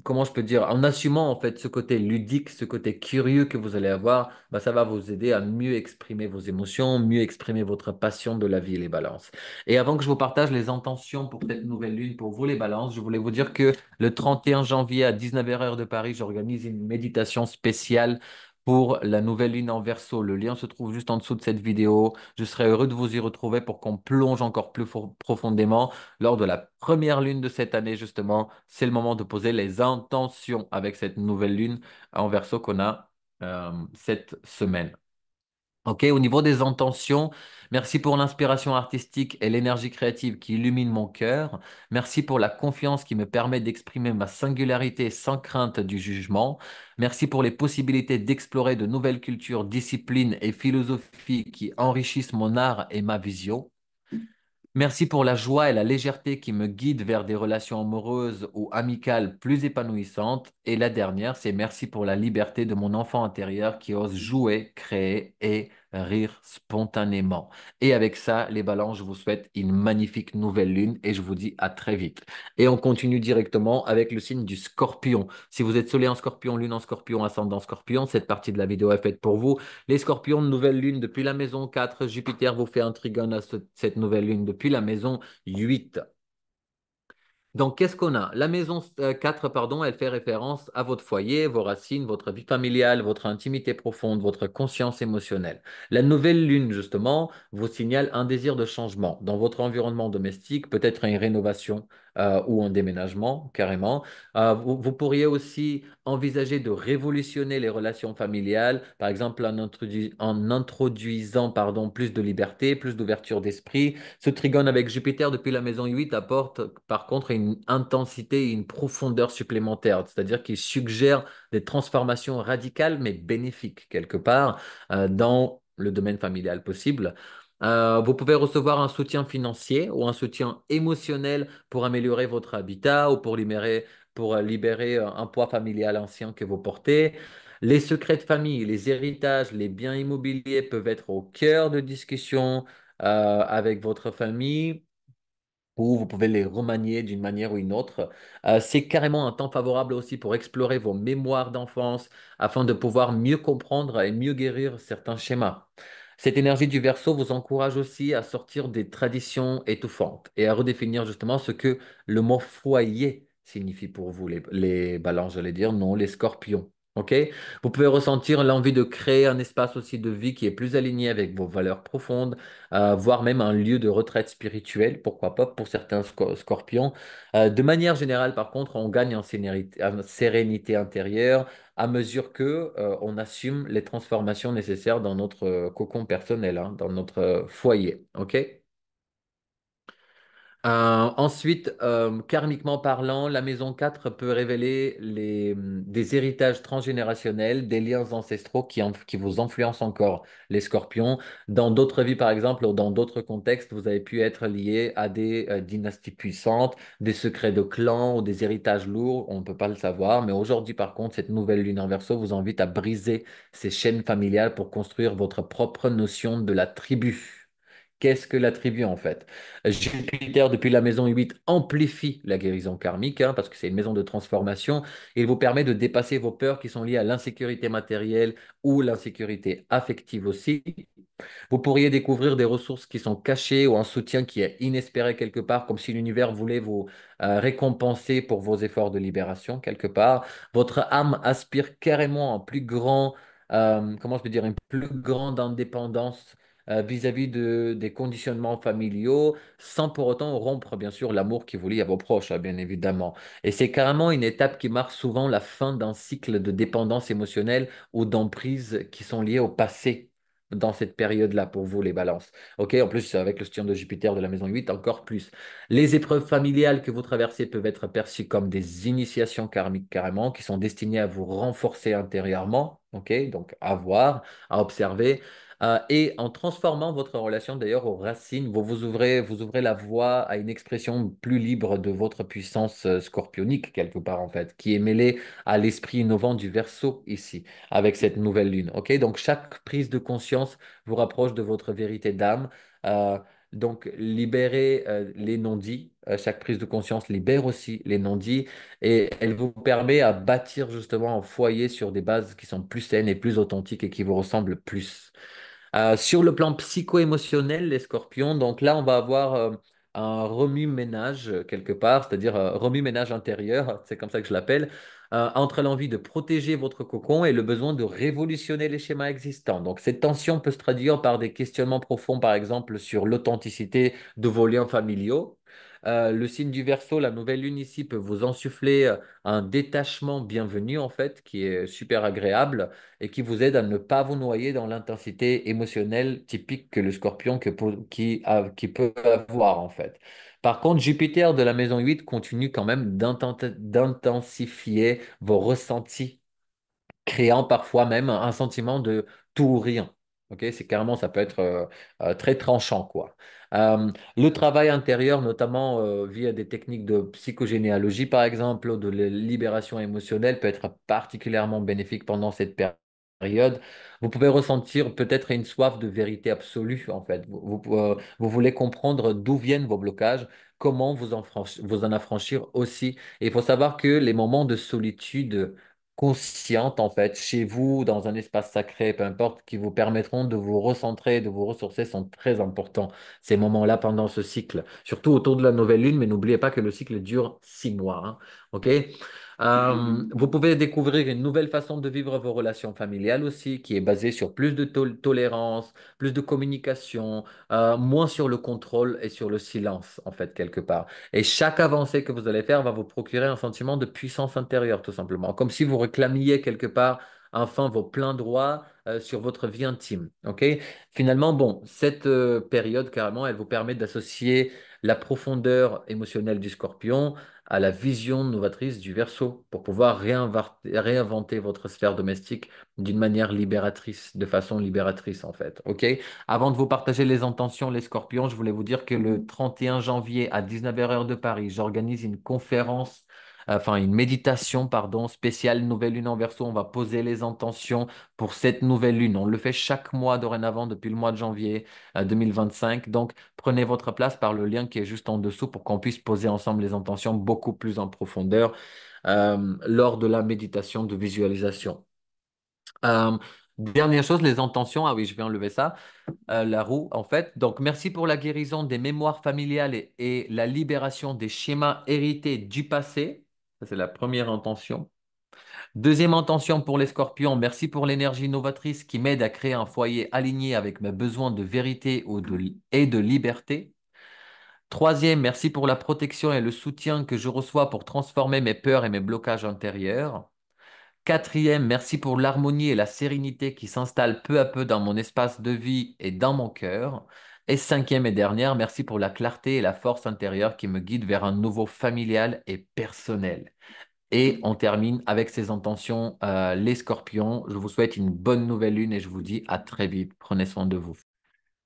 comment je peux dire, en assumant en fait ce côté ludique, ce côté curieux que vous allez avoir, bah, ça va vous aider à mieux exprimer vos émotions, mieux exprimer votre passion de la vie, les balances. Et avant que je vous partage les intentions pour cette nouvelle lune pour vous, les balances, je voulais vous dire que le 31 janvier à 19h heure de Paris, j'organise une méditation spéciale pour la nouvelle lune en Verseau. Le lien se trouve juste en dessous de cette vidéo. Je serai heureux de vous y retrouver pour qu'on plonge encore plus profondément lors de la première lune de cette année, justement. C'est le moment de poser les intentions avec cette nouvelle lune en Verseau qu'on a cette semaine. Ok, au niveau des intentions, merci pour l'inspiration artistique et l'énergie créative qui illumine mon cœur. Merci pour la confiance qui me permet d'exprimer ma singularité sans crainte du jugement. Merci pour les possibilités d'explorer de nouvelles cultures, disciplines et philosophies qui enrichissent mon art et ma vision. Merci pour la joie et la légèreté qui me guident vers des relations amoureuses ou amicales plus épanouissantes. Et la dernière, c'est merci pour la liberté de mon enfant intérieur qui ose jouer, créer et rire spontanément. Et avec ça, les balances, je vous souhaite une magnifique nouvelle lune et je vous dis à très vite. Et on continue directement avec le signe du scorpion. Si vous êtes soleil en scorpion, lune en scorpion, ascendant scorpion, cette partie de la vidéo est faite pour vous. Les scorpions, nouvelle lune depuis la maison 4. Jupiter vous fait un trigone à cette nouvelle lune depuis la maison 8. Donc, qu'est-ce qu'on a? La maison 4, pardon, elle fait référence à votre foyer, vos racines, votre vie familiale, votre intimité profonde, votre conscience émotionnelle. La nouvelle lune, justement, vous signale un désir de changement dans votre environnement domestique, peut-être une rénovation ou un déménagement, carrément. Vous pourriez aussi envisager de révolutionner les relations familiales, par exemple en introduisant pardon, plus de liberté, plus d'ouverture d'esprit. Ce trigone avec Jupiter depuis la maison 8 apporte par contre une intensité et une profondeur supplémentaires, c'est-à-dire qu'il suggère des transformations radicales mais bénéfiques quelque part dans le domaine familial possible. Vous pouvez recevoir un soutien financier ou un soutien émotionnel pour améliorer votre habitat ou pour libérer un poids familial ancien que vous portez. Les secrets de famille, les héritages, les biens immobiliers peuvent être au cœur de discussions avec votre famille ou vous pouvez les remanier d'une manière ou une autre. C'est carrément un temps favorable aussi pour explorer vos mémoires d'enfance afin de pouvoir mieux comprendre et mieux guérir certains schémas. Cette énergie du Verseau vous encourage aussi à sortir des traditions étouffantes et à redéfinir justement ce que le mot foyer signifie pour vous, les balances, j'allais dire, non, les scorpions. OK? Vous pouvez ressentir l'envie de créer un espace aussi de vie qui est plus aligné avec vos valeurs profondes, voire même un lieu de retraite spirituelle, pourquoi pas pour certains scorpions. De manière générale, par contre, on gagne en sérénité intérieure à mesure que on assume les transformations nécessaires dans notre cocon personnel, hein, dans notre foyer. OK? Ensuite, karmiquement parlant, la maison 4 peut révéler des héritages transgénérationnels, des liens ancestraux qui vous influencent encore, les scorpions. Dans d'autres vies, par exemple, ou dans d'autres contextes, vous avez pu être lié à des dynasties puissantes, des secrets de clans ou des héritages lourds, on ne peut pas le savoir. Mais aujourd'hui, par contre, cette nouvelle lune en Verseau vous invite à briser ces chaînes familiales pour construire votre propre notion de la tribu. Qu'est-ce que la tribu en fait? Jupiter, depuis la maison 8, amplifie la guérison karmique, hein, parce que c'est une maison de transformation. Il vous permet de dépasser vos peurs qui sont liées à l'insécurité matérielle ou l'insécurité affective aussi. Vous pourriez découvrir des ressources qui sont cachées ou un soutien qui est inespéré quelque part, comme si l'univers voulait vous récompenser pour vos efforts de libération quelque part. Votre âme aspire carrément à un plus grand, comment je peux dire, une plus grande indépendance vis-à-vis des conditionnements familiaux, sans pour autant rompre, bien sûr, l'amour qui vous lie à vos proches, hein, bien évidemment. Et c'est carrément une étape qui marque souvent la fin d'un cycle de dépendance émotionnelle ou d'emprise qui sont liés au passé dans cette période-là pour vous, les balances. OK, en plus, avec le stion de Jupiter de la maison 8, encore plus. Les épreuves familiales que vous traversez peuvent être perçues comme des initiations karmiques carrément, qui sont destinées à vous renforcer intérieurement. OK, donc à voir, à observer. Et en transformant votre relation d'ailleurs aux racines, vous ouvrez la voie à une expression plus libre de votre puissance scorpionique quelque part en fait, qui est mêlée à l'esprit innovant du Verseau ici avec cette nouvelle lune. OK? Donc, chaque prise de conscience vous rapproche de votre vérité d'âme. Euh, donc, libérez les non-dits. Chaque prise de conscience libère aussi les non-dits et elle vous permet à bâtir justement un foyer sur des bases qui sont plus saines et plus authentiques et qui vous ressemblent plus. Sur le plan psycho-émotionnel, les scorpions, donc là, on va avoir un remue-ménage quelque part, c'est-à-dire remue-ménage intérieur, c'est comme ça que je l'appelle, entre l'envie de protéger votre cocon et le besoin de révolutionner les schémas existants. Donc, cette tension peut se traduire par des questionnements profonds, par exemple, sur l'authenticité de vos liens familiaux. Le signe du Verseau, la nouvelle lune ici, peut vous insuffler un détachement bienvenu, en fait, qui est super agréable et qui vous aide à ne pas vous noyer dans l'intensité émotionnelle typique que le scorpion qui peut avoir en fait. Par contre, Jupiter de la maison 8 continue quand même d'intensifier vos ressentis créant parfois même un sentiment de tout ou rien. Ok, c'est carrément, ça peut être très tranchant, quoi. Le travail intérieur, notamment via des techniques de psychogénéalogie, par exemple, ou de la libération émotionnelle, peut être particulièrement bénéfique pendant cette période. Vous pouvez ressentir peut-être une soif de vérité absolue, en fait. Vous voulez comprendre d'où viennent vos blocages, comment vous en affranchir aussi. Et il faut savoir que les moments de solitude conscientes, en fait, chez vous, dans un espace sacré, peu importe, qui vous permettront de vous recentrer, de vous ressourcer, sont très importants, ces moments-là pendant ce cycle. Surtout autour de la nouvelle lune, mais n'oubliez pas que le cycle dure 6 mois. Hein, OK? Vous pouvez découvrir une nouvelle façon de vivre vos relations familiales aussi, qui est basée sur plus de tolérance, plus de communication, moins sur le contrôle et sur le silence, en fait, quelque part. Et chaque avancée que vous allez faire va vous procurer un sentiment de puissance intérieure, tout simplement. Comme si vous réclamiez quelque part enfin vos pleins droits sur votre vie intime. OK? Finalement, bon, cette période, carrément, elle vous permet d'associer la profondeur émotionnelle du scorpion à la vision novatrice du Verseau pour pouvoir réinventer votre sphère domestique d'une manière libératrice, de façon libératrice en fait. OK? Avant de vous partager les intentions, les scorpions, je voulais vous dire que le 31 janvier à 19h heure de Paris, j'organise une conférence, enfin une méditation, pardon, spéciale Nouvelle Lune en Verseau. On va poser les intentions pour cette nouvelle lune. On le fait chaque mois dorénavant depuis le mois de janvier 2025. Donc, prenez votre place par le lien qui est juste en dessous pour qu'on puisse poser ensemble les intentions beaucoup plus en profondeur lors de la méditation de visualisation. Euh, Dernière chose, les intentions. Ah oui, je vais enlever ça la roue, en fait. Donc, merci pour la guérison des mémoires familiales et la libération des schémas hérités du passé. Ça, c'est la première intention. Deuxième intention pour les scorpions, merci pour l'énergie novatrice qui m'aide à créer un foyer aligné avec mes besoins de vérité et de liberté. Troisième, merci pour la protection et le soutien que je reçois pour transformer mes peurs et mes blocages intérieurs. Quatrième, merci pour l'harmonie et la sérénité qui s'installent peu à peu dans mon espace de vie et dans mon cœur. Et cinquième et dernière, merci pour la clarté et la force intérieure qui me guident vers un nouveau familial et personnel. Et on termine avec ces intentions, les scorpions. Je vous souhaite une bonne nouvelle lune et je vous dis à très vite. Prenez soin de vous.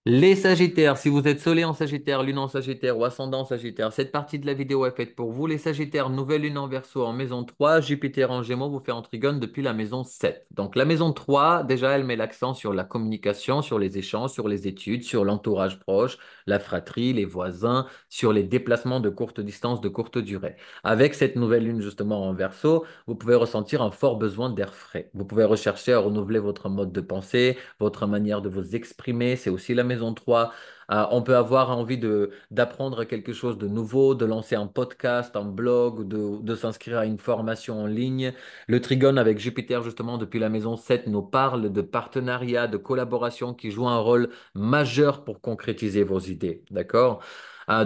Les Sagittaires, si vous êtes Soleil en Sagittaire, Lune en Sagittaire ou Ascendant en Sagittaire, cette partie de la vidéo est faite pour vous. Les Sagittaires, nouvelle Lune en Verseau en maison 3, Jupiter en Gémeaux vous fait en Trigone depuis la maison 7. Donc la maison 3, déjà, elle met l'accent sur la communication, sur les échanges, sur les études, sur l'entourage proche, la fratrie, les voisins, sur les déplacements de courte distance, de courte durée. Avec cette nouvelle Lune justement en Verseau, vous pouvez ressentir un fort besoin d'air frais. Vous pouvez rechercher à renouveler votre mode de pensée, votre manière de vous exprimer. C'est aussi la maison 3. On peut avoir envie d'apprendre quelque chose de nouveau, de lancer un podcast, un blog, de s'inscrire à une formation en ligne. Le trigone avec Jupiter, justement, depuis la maison 7, nous parle de partenariat, de collaboration qui joue un rôle majeur pour concrétiser vos idées. D'accord?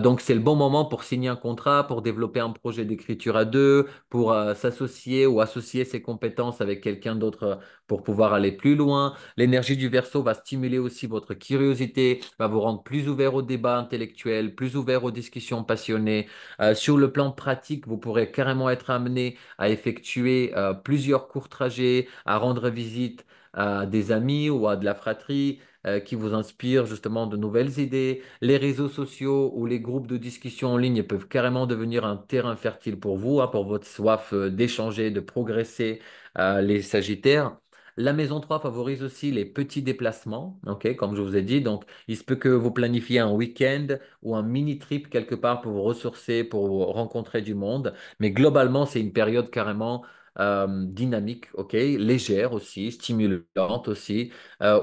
Donc, c'est le bon moment pour signer un contrat, pour développer un projet d'écriture à deux, pour s'associer ou associer ses compétences avec quelqu'un d'autre pour pouvoir aller plus loin. L'énergie du Verseau va stimuler aussi votre curiosité, va vous rendre plus ouvert aux débats intellectuels, plus ouvert aux discussions passionnées. Sur le plan pratique, vous pourrez carrément être amené à effectuer plusieurs courts trajets, à rendre visite à des amis ou à de la fratrie qui vous inspirent justement de nouvelles idées. Les réseaux sociaux ou les groupes de discussion en ligne peuvent carrément devenir un terrain fertile pour vous, hein, pour votre soif d'échanger, de progresser, les Sagittaires. La maison 3 favorise aussi les petits déplacements, ok, comme je vous ai dit. Donc, il se peut que vous planifiez un week-end ou un mini-trip quelque part pour vous ressourcer, pour vous rencontrer du monde. Mais globalement, c'est une période carrément dynamique, ok, légère aussi, stimulante aussi,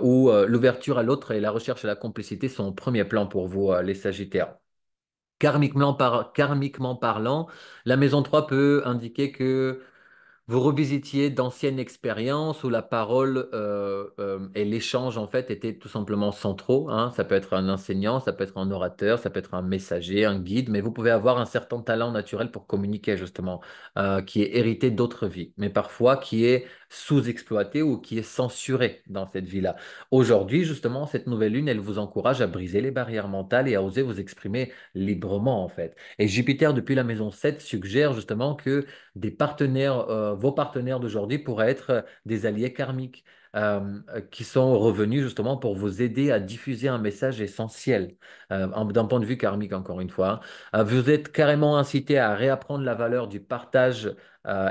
où l'ouverture à l'autre et la recherche à la complicité sont au premier plan pour vous, les Sagittaires. Karmiquement parlant, la maison 3 peut indiquer que vous revisitiez d'anciennes expériences où la parole et l'échange en fait étaient tout simplement centraux, hein. Ça peut être un enseignant, ça peut être un orateur, ça peut être un messager, un guide, mais vous pouvez avoir un certain talent naturel pour communiquer justement, qui est hérité d'autres vies, mais parfois qui est sous-exploité ou qui est censuré dans cette vie-là. Aujourd'hui, justement, cette nouvelle lune, elle vous encourage à briser les barrières mentales et à oser vous exprimer librement en fait. Et Jupiter, depuis la maison 7, suggère justement que vos partenaires d'aujourd'hui pourraient être des alliés karmiques qui sont revenus justement pour vous aider à diffuser un message essentiel d'un point de vue karmique, encore une fois. Vous êtes carrément incité à réapprendre la valeur du partage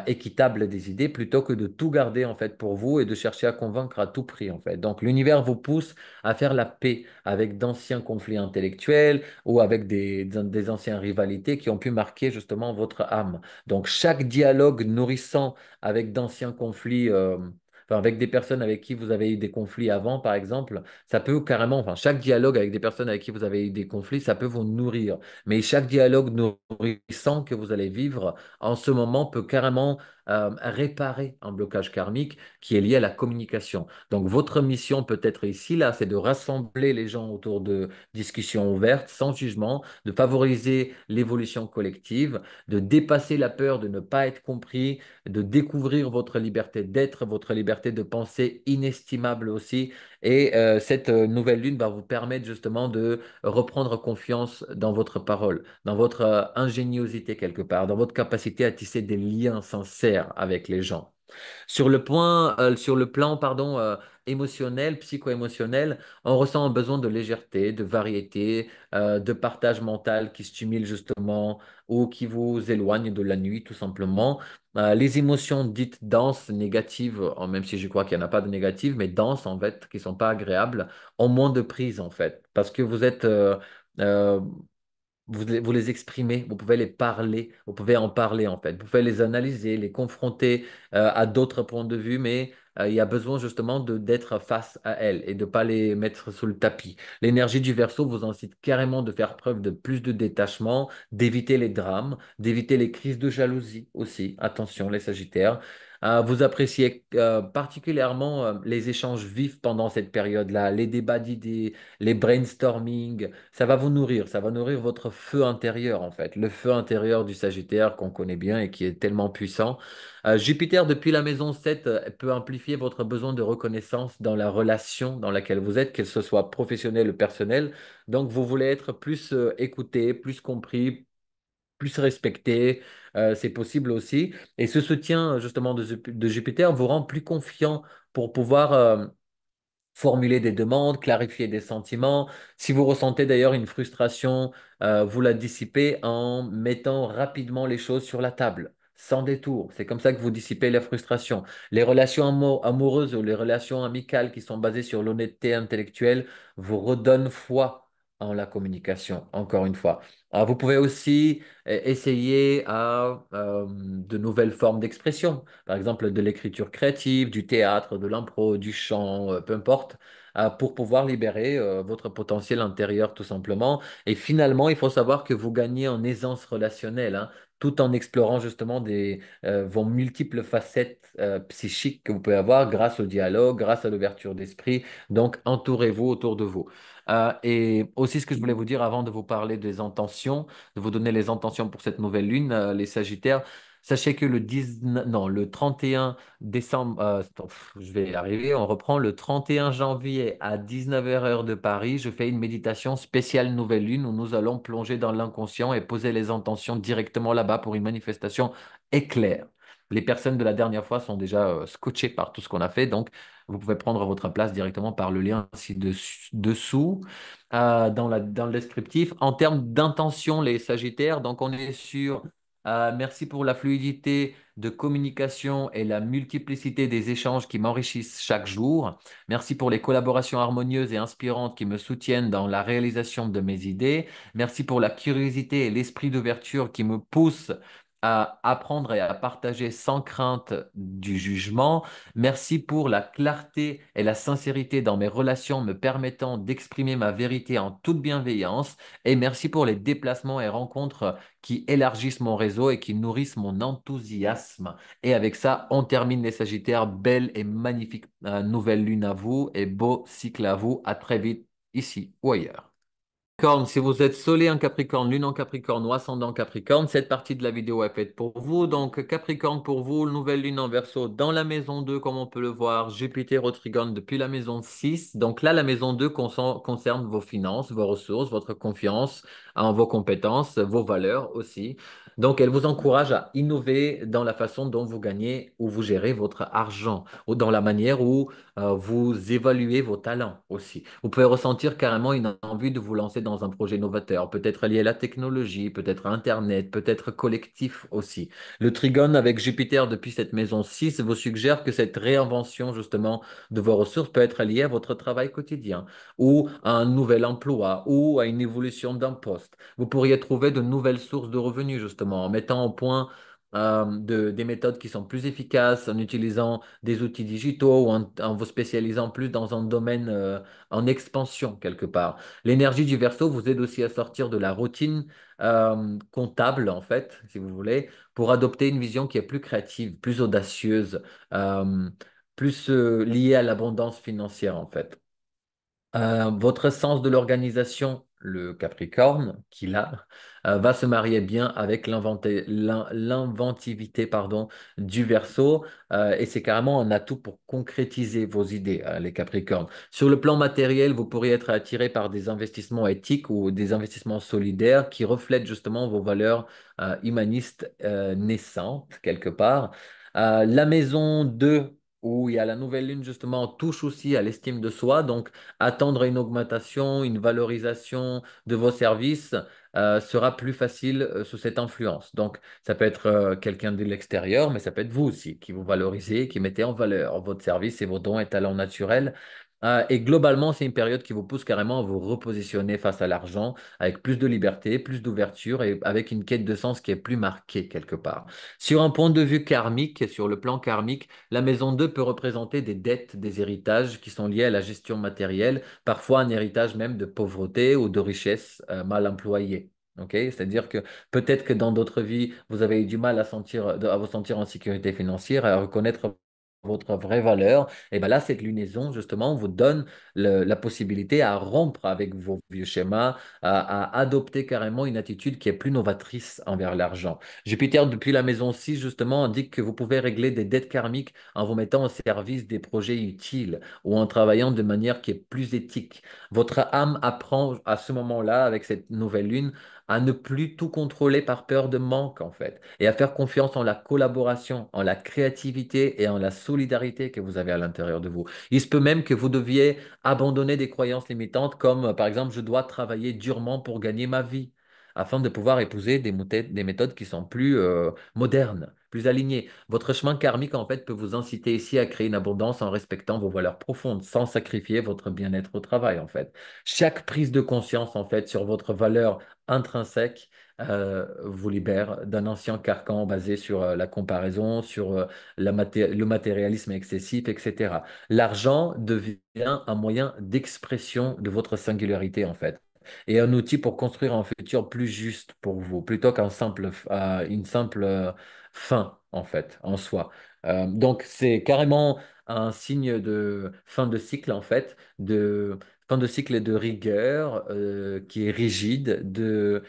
équitable des idées plutôt que de tout garder en fait pour vous et de chercher à convaincre à tout prix en fait. Donc l'univers vous pousse à faire la paix avec d'anciens conflits intellectuels ou avec des anciennes rivalités qui ont pu marquer justement votre âme. Donc, chaque dialogue nourrissant avec d'anciens conflits, enfin, avec des personnes avec qui vous avez eu des conflits avant, par exemple, ça peut carrément, enfin, chaque dialogue avec des personnes avec qui vous avez eu des conflits, ça peut vous nourrir. Mais chaque dialogue nourrissant que vous allez vivre en ce moment peut carrément réparer un blocage karmique qui est lié à la communication. Donc, votre mission peut-être ici, là, c'est de rassembler les gens autour de discussions ouvertes, sans jugement, de favoriser l'évolution collective, de dépasser la peur de ne pas être compris, de découvrir votre liberté d'être, votre liberté de penser inestimable aussi. Et cette nouvelle lune va vous permettre justement de reprendre confiance dans votre parole, dans votre ingéniosité quelque part, dans votre capacité à tisser des liens sincères avec les gens. Sur le plan, pardon, émotionnel, psycho-émotionnel, on ressent un besoin de légèreté, de variété, de partage mental qui stimule justement ou qui vous éloigne de la nuit, tout simplement. Les émotions dites denses, négatives, même si je crois qu'il n'y en a pas de négatives, mais denses en fait, qui sont pas agréables, ont moins de prise en fait, parce que euh, vous les exprimez, vous pouvez les parler, vous pouvez en parler en fait. Vous pouvez les analyser, les confronter à d'autres points de vue, mais il y a besoin justement d'être face à elles et de ne pas les mettre sous le tapis. L'énergie du Verseau vous incite carrément de faire preuve de plus de détachement, d'éviter les drames, d'éviter les crises de jalousie aussi. Attention les Sagittaires. Vous appréciez particulièrement les échanges vifs pendant cette période-là, les débats d'idées, les brainstorming. Ça va vous nourrir, ça va nourrir votre feu intérieur en fait, le feu intérieur du Sagittaire qu'on connaît bien et qui est tellement puissant. Jupiter, depuis la maison 7, peut amplifier votre besoin de reconnaissance dans la relation dans laquelle vous êtes, qu'elle ce soit professionnelle ou personnelle. Donc, vous voulez être plus écouté, plus compris, plus respecté, c'est possible aussi. Et ce soutien justement de Jupiter vous rend plus confiant pour pouvoir formuler des demandes, clarifier des sentiments. Si vous ressentez d'ailleurs une frustration, vous la dissipez en mettant rapidement les choses sur la table, sans détour. C'est comme ça que vous dissipez la frustration. Les relations amoureuses ou les relations amicales qui sont basées sur l'honnêteté intellectuelle vous redonnent foi en la communication, encore une fois. Vous pouvez aussi essayer de nouvelles formes d'expression, par exemple de l'écriture créative, du théâtre, de l'impro, du chant, peu importe, pour pouvoir libérer votre potentiel intérieur tout simplement. Et finalement, il faut savoir que vous gagnez en aisance relationnelle, hein, tout en explorant justement vos multiples facettes psychiques que vous pouvez avoir grâce au dialogue, grâce à l'ouverture d'esprit. Donc, entourez-vous autour de vous. Et aussi, ce que je voulais vous dire avant de vous parler des intentions, de vous donner les intentions pour cette nouvelle lune, les Sagittaires. Sachez que le 19, non, le 31 décembre, attends, je vais y arriver, on reprend le 31 janvier à 19h heure de Paris. Je fais une méditation spéciale nouvelle lune où nous allons plonger dans l'inconscient et poser les intentions directement là-bas pour une manifestation éclair. Les personnes de la dernière fois sont déjà scotchées par tout ce qu'on a fait, donc vous pouvez prendre votre place directement par le lien ci-dessous dans le descriptif. En termes d'intention, les Sagittaires, donc on est sur merci pour la fluidité de communication et la multiplicité des échanges qui m'enrichissent chaque jour. Merci pour les collaborations harmonieuses et inspirantes qui me soutiennent dans la réalisation de mes idées. Merci pour la curiosité et l'esprit d'ouverture qui me poussent à apprendre et à partager sans crainte du jugement. Merci pour la clarté et la sincérité dans mes relations me permettant d'exprimer ma vérité en toute bienveillance. Et merci pour les déplacements et rencontres qui élargissent mon réseau et qui nourrissent mon enthousiasme. Et avec ça, on termine les Sagittaires. Belle et magnifique nouvelle lune à vous et beau cycle à vous. À très vite, ici ou ailleurs. Capricorne, si vous êtes Soleil en Capricorne, Lune en Capricorne ou Ascendant Capricorne, cette partie de la vidéo est faite pour vous. Donc Capricorne pour vous, nouvelle Lune en Verseau dans la maison 2, comme on peut le voir, Jupiter au Trigone depuis la maison 6. Donc là, la maison 2 concerne vos finances, vos ressources, votre confiance en vos compétences, vos valeurs aussi. Donc elle vous encourage à innover dans la façon dont vous gagnez ou vous gérez votre argent, ou dans la manière où vous évaluez vos talents aussi. Vous pouvez ressentir carrément une envie de vous lancer dans un projet novateur, peut-être lié à la technologie, peut-être à Internet, peut-être collectif aussi. Le trigone avec Jupiter depuis cette maison 6 vous suggère que cette réinvention justement de vos ressources peut être liée à votre travail quotidien ou à un nouvel emploi ou à une évolution d'un poste. Vous pourriez trouver de nouvelles sources de revenus justement en mettant au point des méthodes qui sont plus efficaces, en utilisant des outils digitaux ou en vous spécialisant plus dans un domaine en expansion quelque part. L'énergie du Verseau vous aide aussi à sortir de la routine comptable, en fait, si vous voulez, pour adopter une vision qui est plus créative, plus audacieuse, euh, plus liée à l'abondance financière, en fait. Votre sens de l'organisation, le Capricorne, qu'il a, va se marier bien avec l'inventivité, pardon, du Verseau, et c'est carrément un atout pour concrétiser vos idées, les Capricornes. Sur le plan matériel, vous pourriez être attiré par des investissements éthiques ou des investissements solidaires qui reflètent justement vos valeurs humanistes naissantes, quelque part. La maison 2, où il y a la nouvelle lune, justement, touche aussi à l'estime de soi. Donc, attendre une augmentation, une valorisation de vos services sera plus facile sous cette influence. Donc, ça peut être quelqu'un de l'extérieur, mais ça peut être vous aussi qui vous valorisez, qui mettez en valeur votre service et vos dons et talents naturels. Et globalement, c'est une période qui vous pousse carrément à vous repositionner face à l'argent avec plus de liberté, plus d'ouverture et avec une quête de sens qui est plus marquée quelque part. Sur un point de vue karmique, sur le plan karmique, la maison 2 peut représenter des dettes, des héritages qui sont liés à la gestion matérielle, parfois un héritage même de pauvreté ou de richesse mal employée. Ok, c'est-à-dire que peut-être que dans d'autres vies, vous avez eu du mal à sentir, à vous sentir en sécurité financière, à reconnaître votre vraie valeur. Et bien là, cette lunaison, justement, vous donne la possibilité à rompre avec vos vieux schémas, à adopter carrément une attitude qui est plus novatrice envers l'argent. Jupiter, depuis la maison 6, justement, indique que vous pouvez régler des dettes karmiques en vous mettant au service des projets utiles ou en travaillant de manière qui est plus éthique. Votre âme apprend à ce moment-là, avec cette nouvelle lune, à ne plus tout contrôler par peur de manque, en fait, et à faire confiance en la collaboration, en la créativité et en la solidarité que vous avez à l'intérieur de vous. Il se peut même que vous deviez abandonner des croyances limitantes comme, par exemple, je dois travailler durement pour gagner ma vie, afin de pouvoir épouser des méthodes qui sont plus modernes, plus alignées. Votre chemin karmique, en fait, peut vous inciter ici à créer une abondance en respectant vos valeurs profondes, sans sacrifier votre bien-être au travail, en fait. Chaque prise de conscience, en fait, sur votre valeur intrinsèque vous libère d'un ancien carcan basé sur la comparaison, sur le matérialisme excessif, etc. L'argent devient un moyen d'expression de votre singularité, en fait, et un outil pour construire un futur plus juste pour vous, plutôt une simple fin, en fait, en soi. Donc, c'est carrément un signe de fin de cycle, en fait, de fin de cycle et de rigueur qui est rigide, de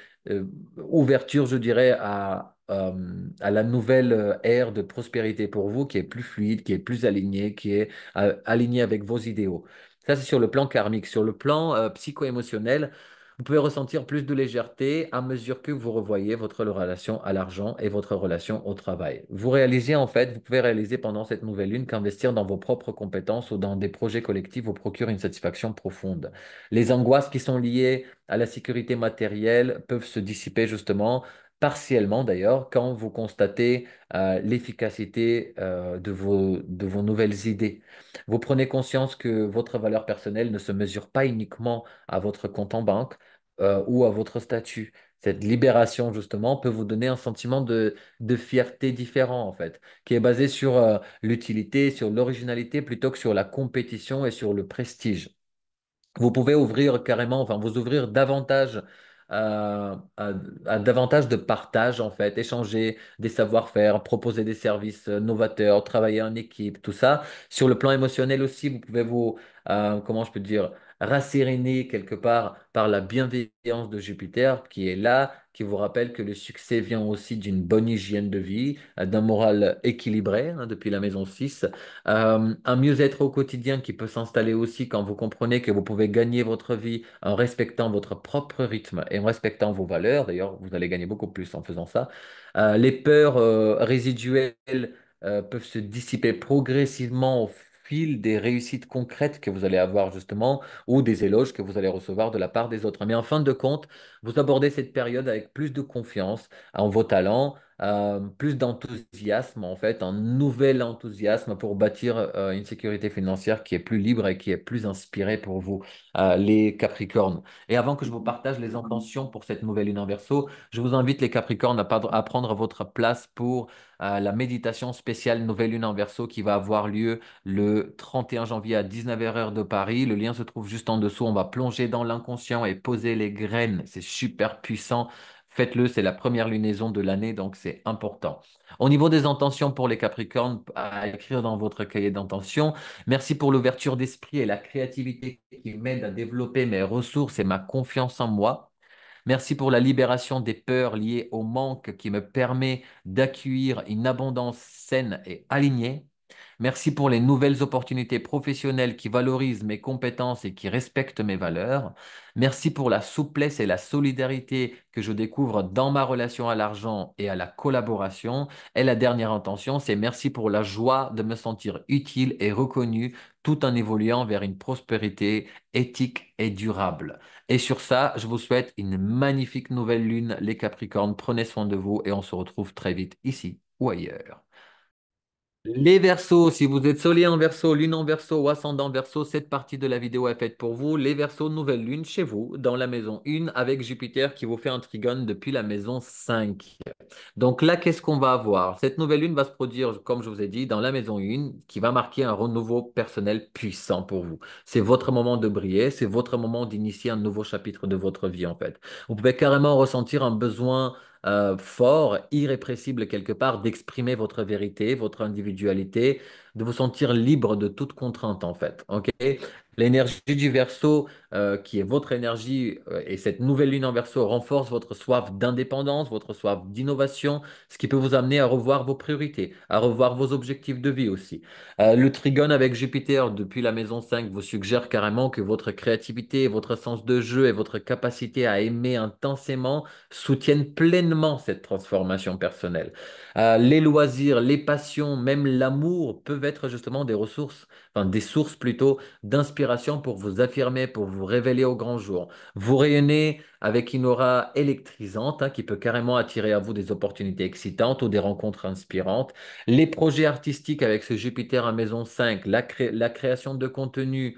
ouverture, je dirais, à la nouvelle ère de prospérité pour vous, qui est plus fluide, qui est plus alignée, qui est alignée avec vos idéaux. Ça, c'est sur le plan karmique. Sur le plan psycho-émotionnel, vous pouvez ressentir plus de légèreté à mesure que vous revoyez votre relation à l'argent et votre relation au travail. Vous pouvez réaliser pendant cette nouvelle lune qu'investir dans vos propres compétences ou dans des projets collectifs vous procure une satisfaction profonde. Les angoisses qui sont liées à la sécurité matérielle peuvent se dissiper justement, partiellement d'ailleurs, quand vous constatez l'efficacité de vos nouvelles idées. Vous prenez conscience que votre valeur personnelle ne se mesure pas uniquement à votre compte en banque ou à votre statut. Cette libération, justement, peut vous donner un sentiment de fierté différent, en fait, qui est basé sur l'utilité, sur l'originalité, plutôt que sur la compétition et sur le prestige. Vous pouvez ouvrir carrément, enfin, vous ouvrir davantage à davantage de partage, en fait, échanger des savoir-faire, proposer des services novateurs, travailler en équipe, tout ça. Sur le plan émotionnel aussi, vous pouvez comment je peux dire, rasséréner quelque part par la bienveillance de Jupiter qui est là, qui vous rappelle que le succès vient aussi d'une bonne hygiène de vie, d'un moral équilibré, hein, depuis la maison 6. Un mieux-être au quotidien qui peut s'installer aussi quand vous comprenez que vous pouvez gagner votre vie en respectant votre propre rythme et en respectant vos valeurs. D'ailleurs, vous allez gagner beaucoup plus en faisant ça. Les peurs résiduelles peuvent se dissiper progressivement au fil des réussites concrètes que vous allez avoir justement ou des éloges que vous allez recevoir de la part des autres. Mais en fin de compte, vous abordez cette période avec plus de confiance en vos talents, plus d'enthousiasme, en fait, un nouvel enthousiasme pour bâtir une sécurité financière qui est plus libre et qui est plus inspirée pour vous, les Capricornes. Et avant que je vous partage les intentions pour cette nouvelle lune en Verseau, je vous invite, les Capricornes, à prendre votre place pour la méditation spéciale nouvelle lune en Verseau qui va avoir lieu le 31 janvier à 19h heure de Paris. Le lien se trouve juste en dessous. On va plonger dans l'inconscient et poser les graines. C'est super puissant. Faites-le, c'est la première lunaison de l'année, donc c'est important. Au niveau des intentions pour les Capricornes, à écrire dans votre cahier d'intention, merci pour l'ouverture d'esprit et la créativité qui m'aident à développer mes ressources et ma confiance en moi. Merci pour la libération des peurs liées au manque qui me permet d'accueillir une abondance saine et alignée. Merci pour les nouvelles opportunités professionnelles qui valorisent mes compétences et qui respectent mes valeurs. Merci pour la souplesse et la solidarité que je découvre dans ma relation à l'argent et à la collaboration. Et la dernière intention, c'est merci pour la joie de me sentir utile et reconnu tout en évoluant vers une prospérité éthique et durable. Et sur ça, je vous souhaite une magnifique nouvelle lune, les Capricornes. Prenez soin de vous et on se retrouve très vite ici ou ailleurs. Les versos, si vous êtes solier en verso, lune en verso ou ascendant verso, cette partie de la vidéo est faite pour vous. Les versos, nouvelle lune chez vous, dans la maison 1, avec Jupiter qui vous fait un trigone depuis la maison 5. Donc là, qu'est-ce qu'on va avoir? Cette nouvelle lune va se produire, comme je vous ai dit, dans la maison 1, qui va marquer un renouveau personnel puissant pour vous. C'est votre moment de briller, c'est votre moment d'initier un nouveau chapitre de votre vie, en fait. Vous pouvez carrément ressentir un besoin fort, irrépressible quelque part, d'exprimer votre vérité, votre individualité, de vous sentir libre de toute contrainte, en fait. OK? L'énergie du Verseau, qui est votre énergie, et cette nouvelle lune en Verseau renforce votre soif d'indépendance, votre soif d'innovation, ce qui peut vous amener à revoir vos priorités, à revoir vos objectifs de vie aussi. Le trigone avec Jupiter depuis la maison 5 vous suggère carrément que votre créativité, votre sens de jeu et votre capacité à aimer intensément soutiennent pleinement cette transformation personnelle. Les loisirs, les passions, même l'amour peuvent être justement des ressources, enfin des sources plutôt d'inspiration pour vous affirmer, pour vous révéler au grand jour. Vous rayonnez avec une aura électrisante, hein, qui peut carrément attirer à vous des opportunités excitantes ou des rencontres inspirantes. Les projets artistiques avec ce Jupiter à maison 5, la création de contenu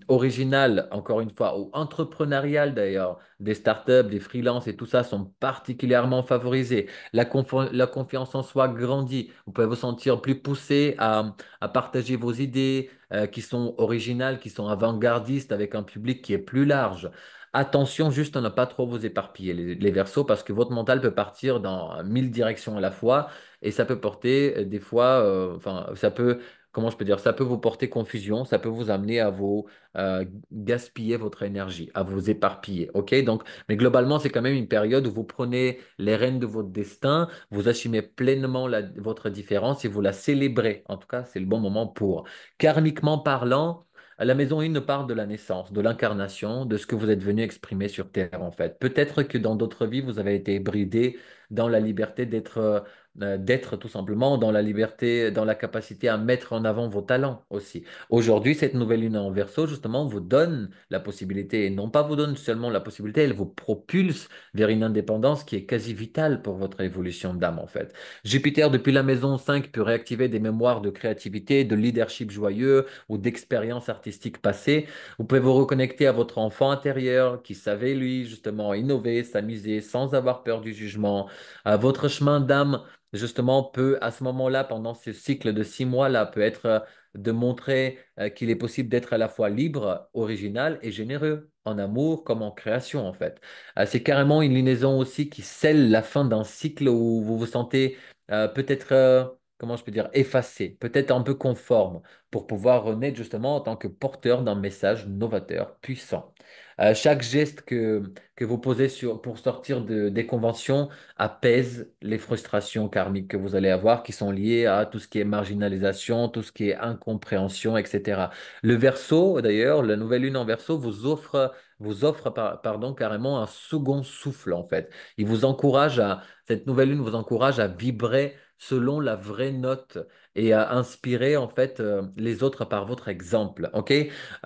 original, encore une fois, ou entrepreneurial d'ailleurs, des startups, des freelances et tout ça sont particulièrement favorisés. La confiance en soi grandit. Vous pouvez vous sentir plus poussé à partager vos idées, qui sont originales, qui sont avant-gardistes avec un public qui est plus large. Attention juste à ne pas trop vous éparpiller, les Verseaux, parce que votre mental peut partir dans 1000 directions à la fois et ça peut porter des fois, enfin, ça peut, comment je peux dire, ça peut vous porter confusion, ça peut vous amener à vous gaspiller votre énergie, à vous éparpiller. OK? Donc, mais globalement, c'est quand même une période où vous prenez les rênes de votre destin, vous assumez pleinement votre différence et vous la célébrez. En tout cas, c'est le bon moment pour. Karmiquement parlant, la maison 1 parle de la naissance, de l'incarnation, de ce que vous êtes venu exprimer sur Terre, en fait. Peut-être que dans d'autres vies, vous avez été bridé dans la liberté d'être tout simplement, dans la liberté, dans la capacité à mettre en avant vos talents aussi. Aujourd'hui, cette nouvelle lune en Verseau, justement, vous donne la possibilité, et non pas vous donne seulement la possibilité, elle vous propulse vers une indépendance qui est quasi vitale pour votre évolution d'âme, en fait. Jupiter, depuis la maison 5, peut réactiver des mémoires de créativité, de leadership joyeux ou d'expériences artistiques passées. Vous pouvez vous reconnecter à votre enfant intérieur qui savait, lui, justement, innover, s'amuser sans avoir peur du jugement. Votre chemin d'âme, justement, peut, à ce moment-là, pendant ce cycle de 6 mois-là, peut être de montrer qu'il est possible d'être à la fois libre, original et généreux, en amour comme en création, en fait. C'est carrément une liaison aussi qui scelle la fin d'un cycle où vous vous sentez peut-être, comment je peux dire, effacé, peut-être un peu conforme, pour pouvoir renaître justement en tant que porteur d'un message novateur, puissant. Chaque geste que vous posez pour sortir des conventions apaise les frustrations karmiques que vous allez avoir qui sont liées à tout ce qui est marginalisation, tout ce qui est incompréhension, etc. Le Verseau, d'ailleurs, la nouvelle lune en Verseau vous offre pardon, carrément un second souffle, en fait. Cette nouvelle lune vous encourage à vibrer selon la vraie note et à inspirer, en fait, les autres par votre exemple. OK?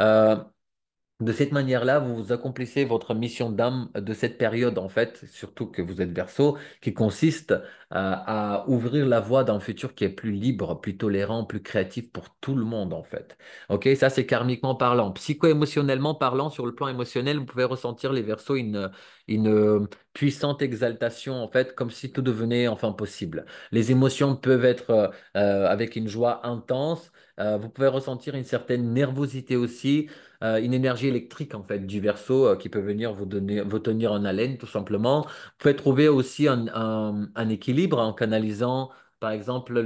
Euh, de cette manière-là, vous accomplissez votre mission d'âme de cette période, en fait, surtout que vous êtes Verseau, qui consiste à ouvrir la voie d'un futur qui est plus libre, plus tolérant, plus créatif pour tout le monde, en fait. Ok, ça c'est karmiquement parlant. Psycho-émotionnellement parlant, sur le plan émotionnel, vous pouvez ressentir les Verseaux une puissante exaltation, en fait, comme si tout devenait enfin possible. Les émotions peuvent être avec une joie intense. Vous pouvez ressentir une certaine nervosité aussi, une énergie électrique en fait du Verseau, qui peut venir vous tenir en haleine tout simplement. Vous pouvez trouver aussi un équilibre en canalisant par exemple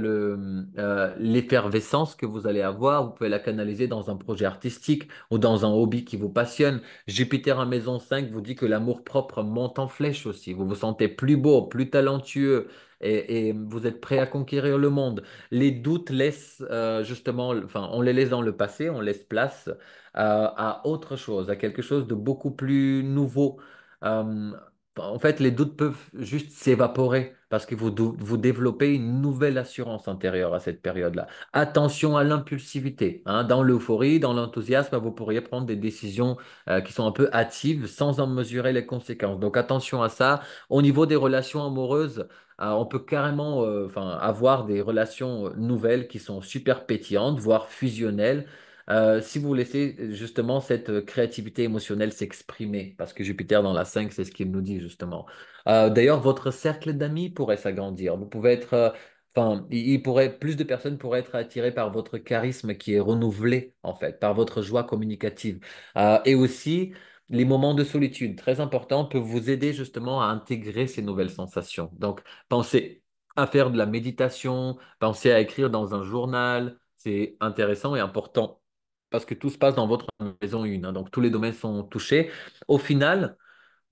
l'effervescence que vous allez avoir. Vous pouvez la canaliser dans un projet artistique ou dans un hobby qui vous passionne. Jupiter en maison 5 vous dit que l'amour-propre monte en flèche aussi. Vous vous sentez plus beau, plus talentueux. Et vous êtes prêt à conquérir le monde. Les doutes laissent justement, enfin, on les laisse dans le passé, on laisse place à autre chose, à quelque chose de beaucoup plus nouveau. Euh, En fait, les doutes peuvent juste s'évaporer parce que vous développez une nouvelle assurance intérieure à cette période-là. Attention à l'impulsivité, hein. Dans l'euphorie, dans l'enthousiasme, vous pourriez prendre des décisions qui sont un peu hâtives sans en mesurer les conséquences. Donc attention à ça. Au niveau des relations amoureuses, on peut carrément enfin, avoir des relations nouvelles qui sont super pétillantes, voire fusionnelles. Si vous laissez justement cette créativité émotionnelle s'exprimer, parce que Jupiter dans la 5, c'est ce qu'il nous dit justement. D'ailleurs, votre cercle d'amis pourrait s'agrandir. Vous pouvez être, enfin, plus de personnes pourraient être attirées par votre charisme qui est renouvelé en fait, par votre joie communicative. Et aussi, les moments de solitude, très importants, peuvent vous aider justement à intégrer ces nouvelles sensations. Donc, pensez à faire de la méditation, pensez à écrire dans un journal. C'est intéressant et important parce que tout se passe dans votre maison 1, hein, donc tous les domaines sont touchés. Au final,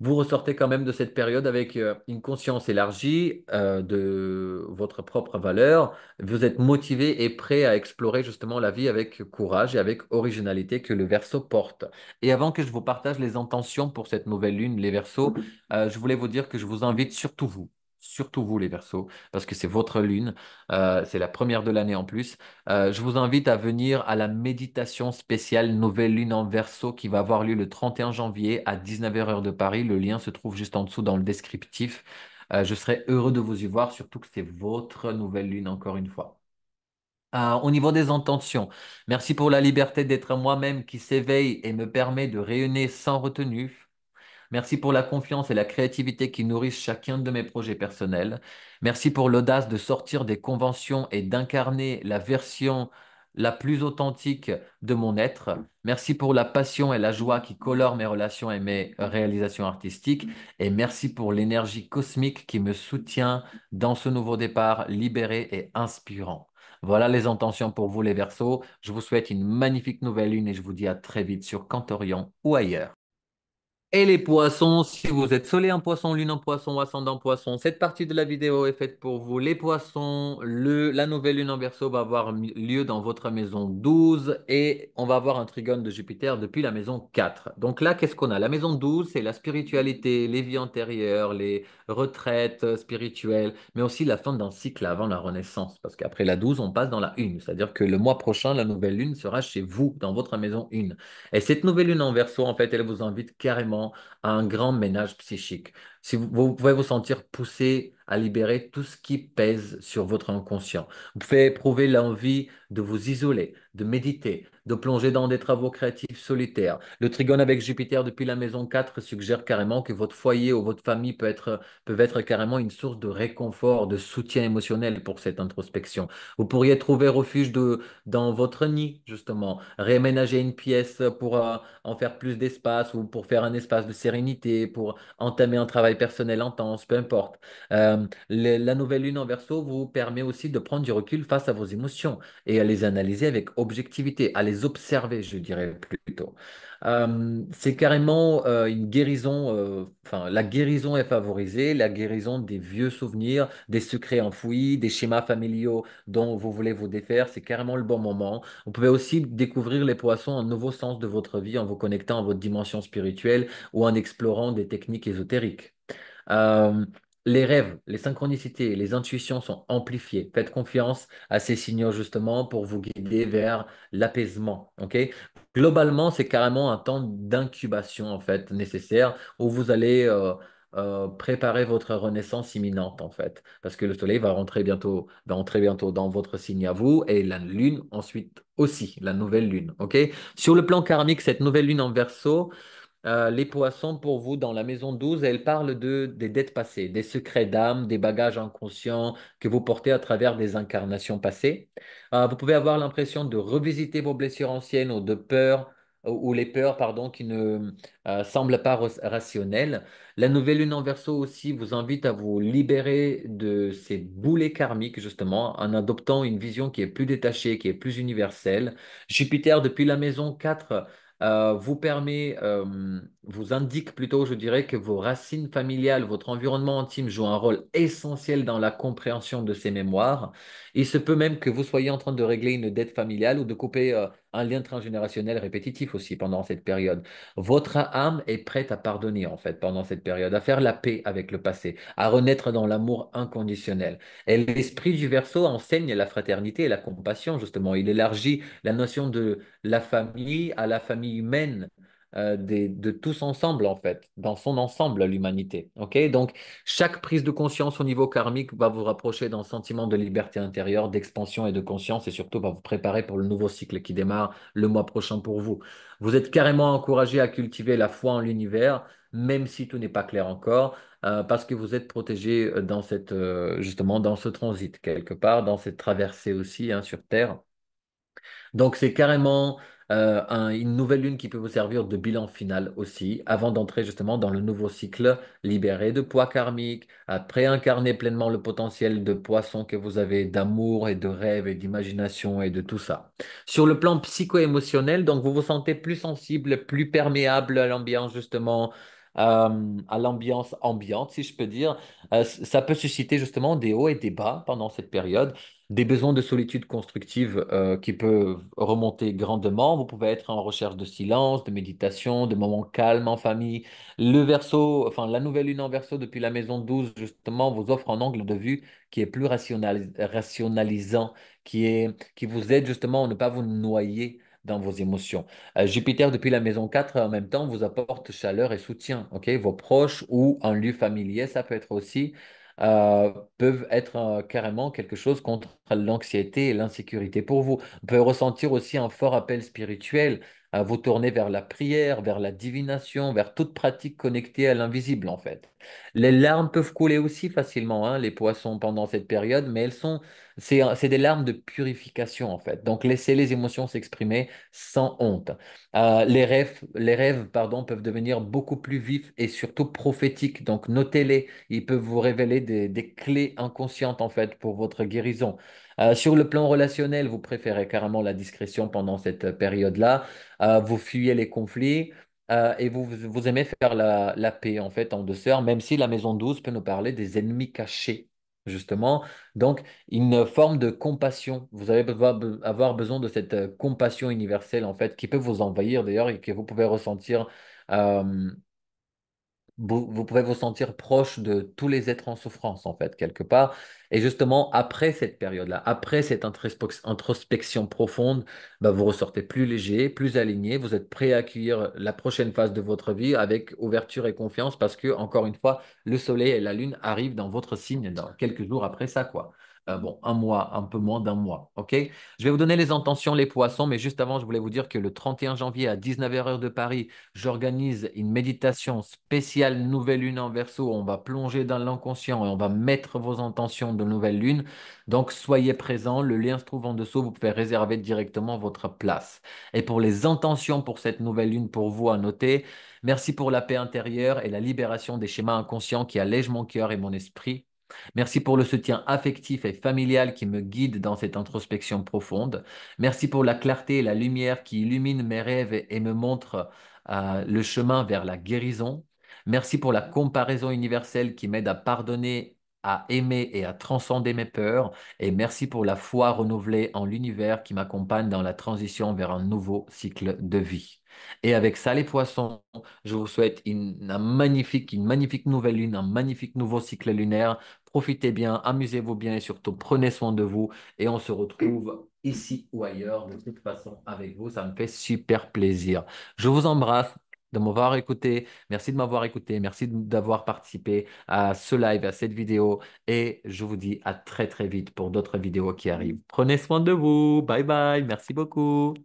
vous ressortez quand même de cette période avec une conscience élargie de votre propre valeur. Vous êtes motivé et prêt à explorer justement la vie avec courage et avec originalité que le Verseau porte. Et avant que je vous partage les intentions pour cette nouvelle lune, les Verseaux, je voulais vous dire que je vous invite surtout vous les Verseaux, parce que c'est votre lune, c'est la première de l'année en plus. Je vous invite à venir à la méditation spéciale Nouvelle Lune en Verseau qui va avoir lieu le 31 janvier à 19h heure de Paris. Le lien se trouve juste en dessous dans le descriptif. Je serai heureux de vous y voir, surtout que c'est votre nouvelle lune encore une fois. Au niveau des intentions, merci pour la liberté d'être moi-même qui s'éveille et me permet de rayonner sans retenue. Merci pour la confiance et la créativité qui nourrissent chacun de mes projets personnels. Merci pour l'audace de sortir des conventions et d'incarner la version la plus authentique de mon être. Merci pour la passion et la joie qui colorent mes relations et mes réalisations artistiques. Et merci pour l'énergie cosmique qui me soutient dans ce nouveau départ libéré et inspirant. Voilà les intentions pour vous les Verseaux. Je vous souhaite une magnifique nouvelle lune et je vous dis à très vite sur Cantorion ou ailleurs. Et les poissons, si vous êtes soleil en poisson, lune en poisson, ascendant poisson, cette partie de la vidéo est faite pour vous. Les poissons, la nouvelle lune en Verseau va avoir lieu dans votre maison 12 et on va avoir un trigone de Jupiter depuis la maison 4. Donc là, qu'est-ce qu'on a? La maison 12, c'est la spiritualité, les vies antérieures, les retraites spirituelles, mais aussi la fin d'un cycle avant la renaissance. Parce qu'après la 12, on passe dans la 1. C'est-à-dire que le mois prochain, la nouvelle lune sera chez vous, dans votre maison 1. Et cette nouvelle lune en Verseau, en fait, elle vous invite carrément à un grand ménage psychique. Si vous pouvez vous sentir poussé à libérer tout ce qui pèse sur votre inconscient. Vous pouvez éprouver l'envie de vous isoler, de méditer, de plonger dans des travaux créatifs solitaires. Le trigone avec Jupiter depuis la maison 4 suggère carrément que votre foyer ou votre famille peuvent être carrément une source de réconfort, de soutien émotionnel pour cette introspection. Vous pourriez trouver refuge dans votre nid, justement, réaménager une pièce pour en faire plus d'espace ou pour faire un espace de sérénité, pour entamer un travail personnel intense, peu importe. La nouvelle lune en Verseau vous permet aussi de prendre du recul face à vos émotions et à les analyser avec objectivité, à les observer, je dirais plutôt. C'est carrément une guérison, enfin, la guérison est favorisée, la guérison des vieux souvenirs, des secrets enfouis, des schémas familiaux dont vous voulez vous défaire, c'est carrément le bon moment. Vous pouvez aussi découvrir les poissons, un nouveau sens de votre vie en vous connectant à votre dimension spirituelle ou en explorant des techniques ésotériques. Euh, les rêves, les synchronicités, les intuitions sont amplifiées. Faites confiance à ces signaux justement pour vous guider vers l'apaisement. Ok? Globalement, c'est carrément un temps d'incubation en fait nécessaire où vous allez préparer votre renaissance imminente en fait, parce que le soleil va rentrer bientôt dans votre signe à vous et la lune ensuite aussi, la nouvelle lune. Ok? Sur le plan karmique, cette nouvelle lune en Verseau. Les poissons, pour vous, dans la maison 12, elle parle des dettes passées, des secrets d'âme, des bagages inconscients que vous portez à travers des incarnations passées. Vous pouvez avoir l'impression de revisiter vos blessures anciennes ou de peurs, ou les peurs, pardon, qui ne semblent pas rationnelles. La nouvelle lune en Verseau aussi vous invite à vous libérer de ces boulets karmiques, justement, en adoptant une vision qui est plus détachée, qui est plus universelle. Jupiter, depuis la maison 4 vous indique plutôt, je dirais, que vos racines familiales, votre environnement intime joue un rôle essentiel dans la compréhension de ces mémoires. Il se peut même que vous soyez en train de régler une dette familiale ou de couper un lien transgénérationnel répétitif aussi pendant cette période. Votre âme est prête à pardonner en fait pendant cette période, à faire la paix avec le passé, à renaître dans l'amour inconditionnel. Et l'esprit du Verseau enseigne la fraternité et la compassion justement. Il élargit la notion de la famille à la famille humaine. De tous ensemble en fait, dans son ensemble, l'humanité. Ok, donc chaque prise de conscience au niveau karmique va vous rapprocher d'un sentiment de liberté intérieure, d'expansion et de conscience, et surtout va vous préparer pour le nouveau cycle qui démarre le mois prochain pour vous. Vous êtes carrément encouragé à cultiver la foi en l'univers, même si tout n'est pas clair encore, parce que vous êtes protégé dans justement dans ce transit quelque part, dans cette traversée aussi hein, sur Terre. Donc, c'est carrément une nouvelle lune qui peut vous servir de bilan final aussi, avant d'entrer justement dans le nouveau cycle libéré de poids karmique, après incarner pleinement le potentiel de poisson que vous avez, d'amour et de rêve et d'imagination et de tout ça. Sur le plan psycho-émotionnel, donc vous vous sentez plus sensible, plus perméable à l'ambiance justement. À l'ambiance ambiante, si je peux dire. Ça peut susciter justement des hauts et des bas pendant cette période des besoins de solitude constructive qui peuvent remonter grandement. Vous pouvez être en recherche de silence, de méditation, de moments calmes en famille. Le verso, enfin la nouvelle lune en verso depuis la maison 12 justement vous offre un angle de vue qui est plus rationalisant, qui vous aide justement à ne pas vous noyer dans vos émotions. Jupiter depuis la maison 4 en même temps vous apporte chaleur et soutien. Ok, vos proches ou un lieu familier, ça peut être aussi peuvent être carrément quelque chose contre l'anxiété et l'insécurité pour vous. Vous pouvez ressentir aussi un fort appel spirituel à vous tourner vers la prière, vers la divination, vers toute pratique connectée à l'invisible en fait. Les larmes peuvent couler aussi facilement, hein, les poissons pendant cette période, mais c'est des larmes de purification en fait. Donc laissez les émotions s'exprimer sans honte. Les rêves, pardon, peuvent devenir beaucoup plus vifs et surtout prophétiques. Donc notez-les. Ils peuvent vous révéler des clés inconscientes en fait pour votre guérison. Sur le plan relationnel, vous préférez carrément la discrétion pendant cette période-là. Vous fuyez les conflits et vous aimez faire la paix en fait en douceur, même si la maison 12 peut nous parler des ennemis cachés. Justement, donc une forme de compassion. Vous allez avoir besoin de cette compassion universelle en fait qui peut vous envahir d'ailleurs et que vous pouvez ressentir euh, vous pouvez vous sentir proche de tous les êtres en souffrance, en fait, quelque part. Et justement, après cette période-là, après cette introspection profonde, bah, vous ressortez plus léger, plus aligné, vous êtes prêt à accueillir la prochaine phase de votre vie avec ouverture et confiance parce que, encore une fois, le soleil et la lune arrivent dans votre signe dans quelques jours après ça, quoi. Bon, un mois, un peu moins d'un mois, ok? Je vais vous donner les intentions, les poissons, mais juste avant, je voulais vous dire que le 31 janvier à 19h heure de Paris, j'organise une méditation spéciale nouvelle lune en verso. On va plonger dans l'inconscient et on va mettre vos intentions de nouvelle lune. Donc soyez présents. Le lien se trouve en dessous. Vous pouvez réserver directement votre place. Et pour les intentions pour cette nouvelle lune, pour vous à noter, merci pour la paix intérieure et la libération des schémas inconscients qui allègent mon cœur et mon esprit. Merci pour le soutien affectif et familial qui me guide dans cette introspection profonde. Merci pour la clarté et la lumière qui illumine mes rêves et me montre le chemin vers la guérison. Merci pour la comparaison universelle qui m'aide à pardonner, à aimer et à transcender mes peurs. Et merci pour la foi renouvelée en l'univers qui m'accompagne dans la transition vers un nouveau cycle de vie. Et avec ça, les poissons, je vous souhaite une magnifique nouvelle lune, un magnifique nouveau cycle lunaire. Profitez bien, amusez-vous bien et surtout prenez soin de vous. Et on se retrouve ici ou ailleurs de toute façon avec vous. Ça me fait super plaisir. Je vous embrasse de m'avoir écouté. Merci de m'avoir écouté. Merci d'avoir participé à ce live, à cette vidéo. Et je vous dis à très très vite pour d'autres vidéos qui arrivent. Prenez soin de vous. Bye bye. Merci beaucoup.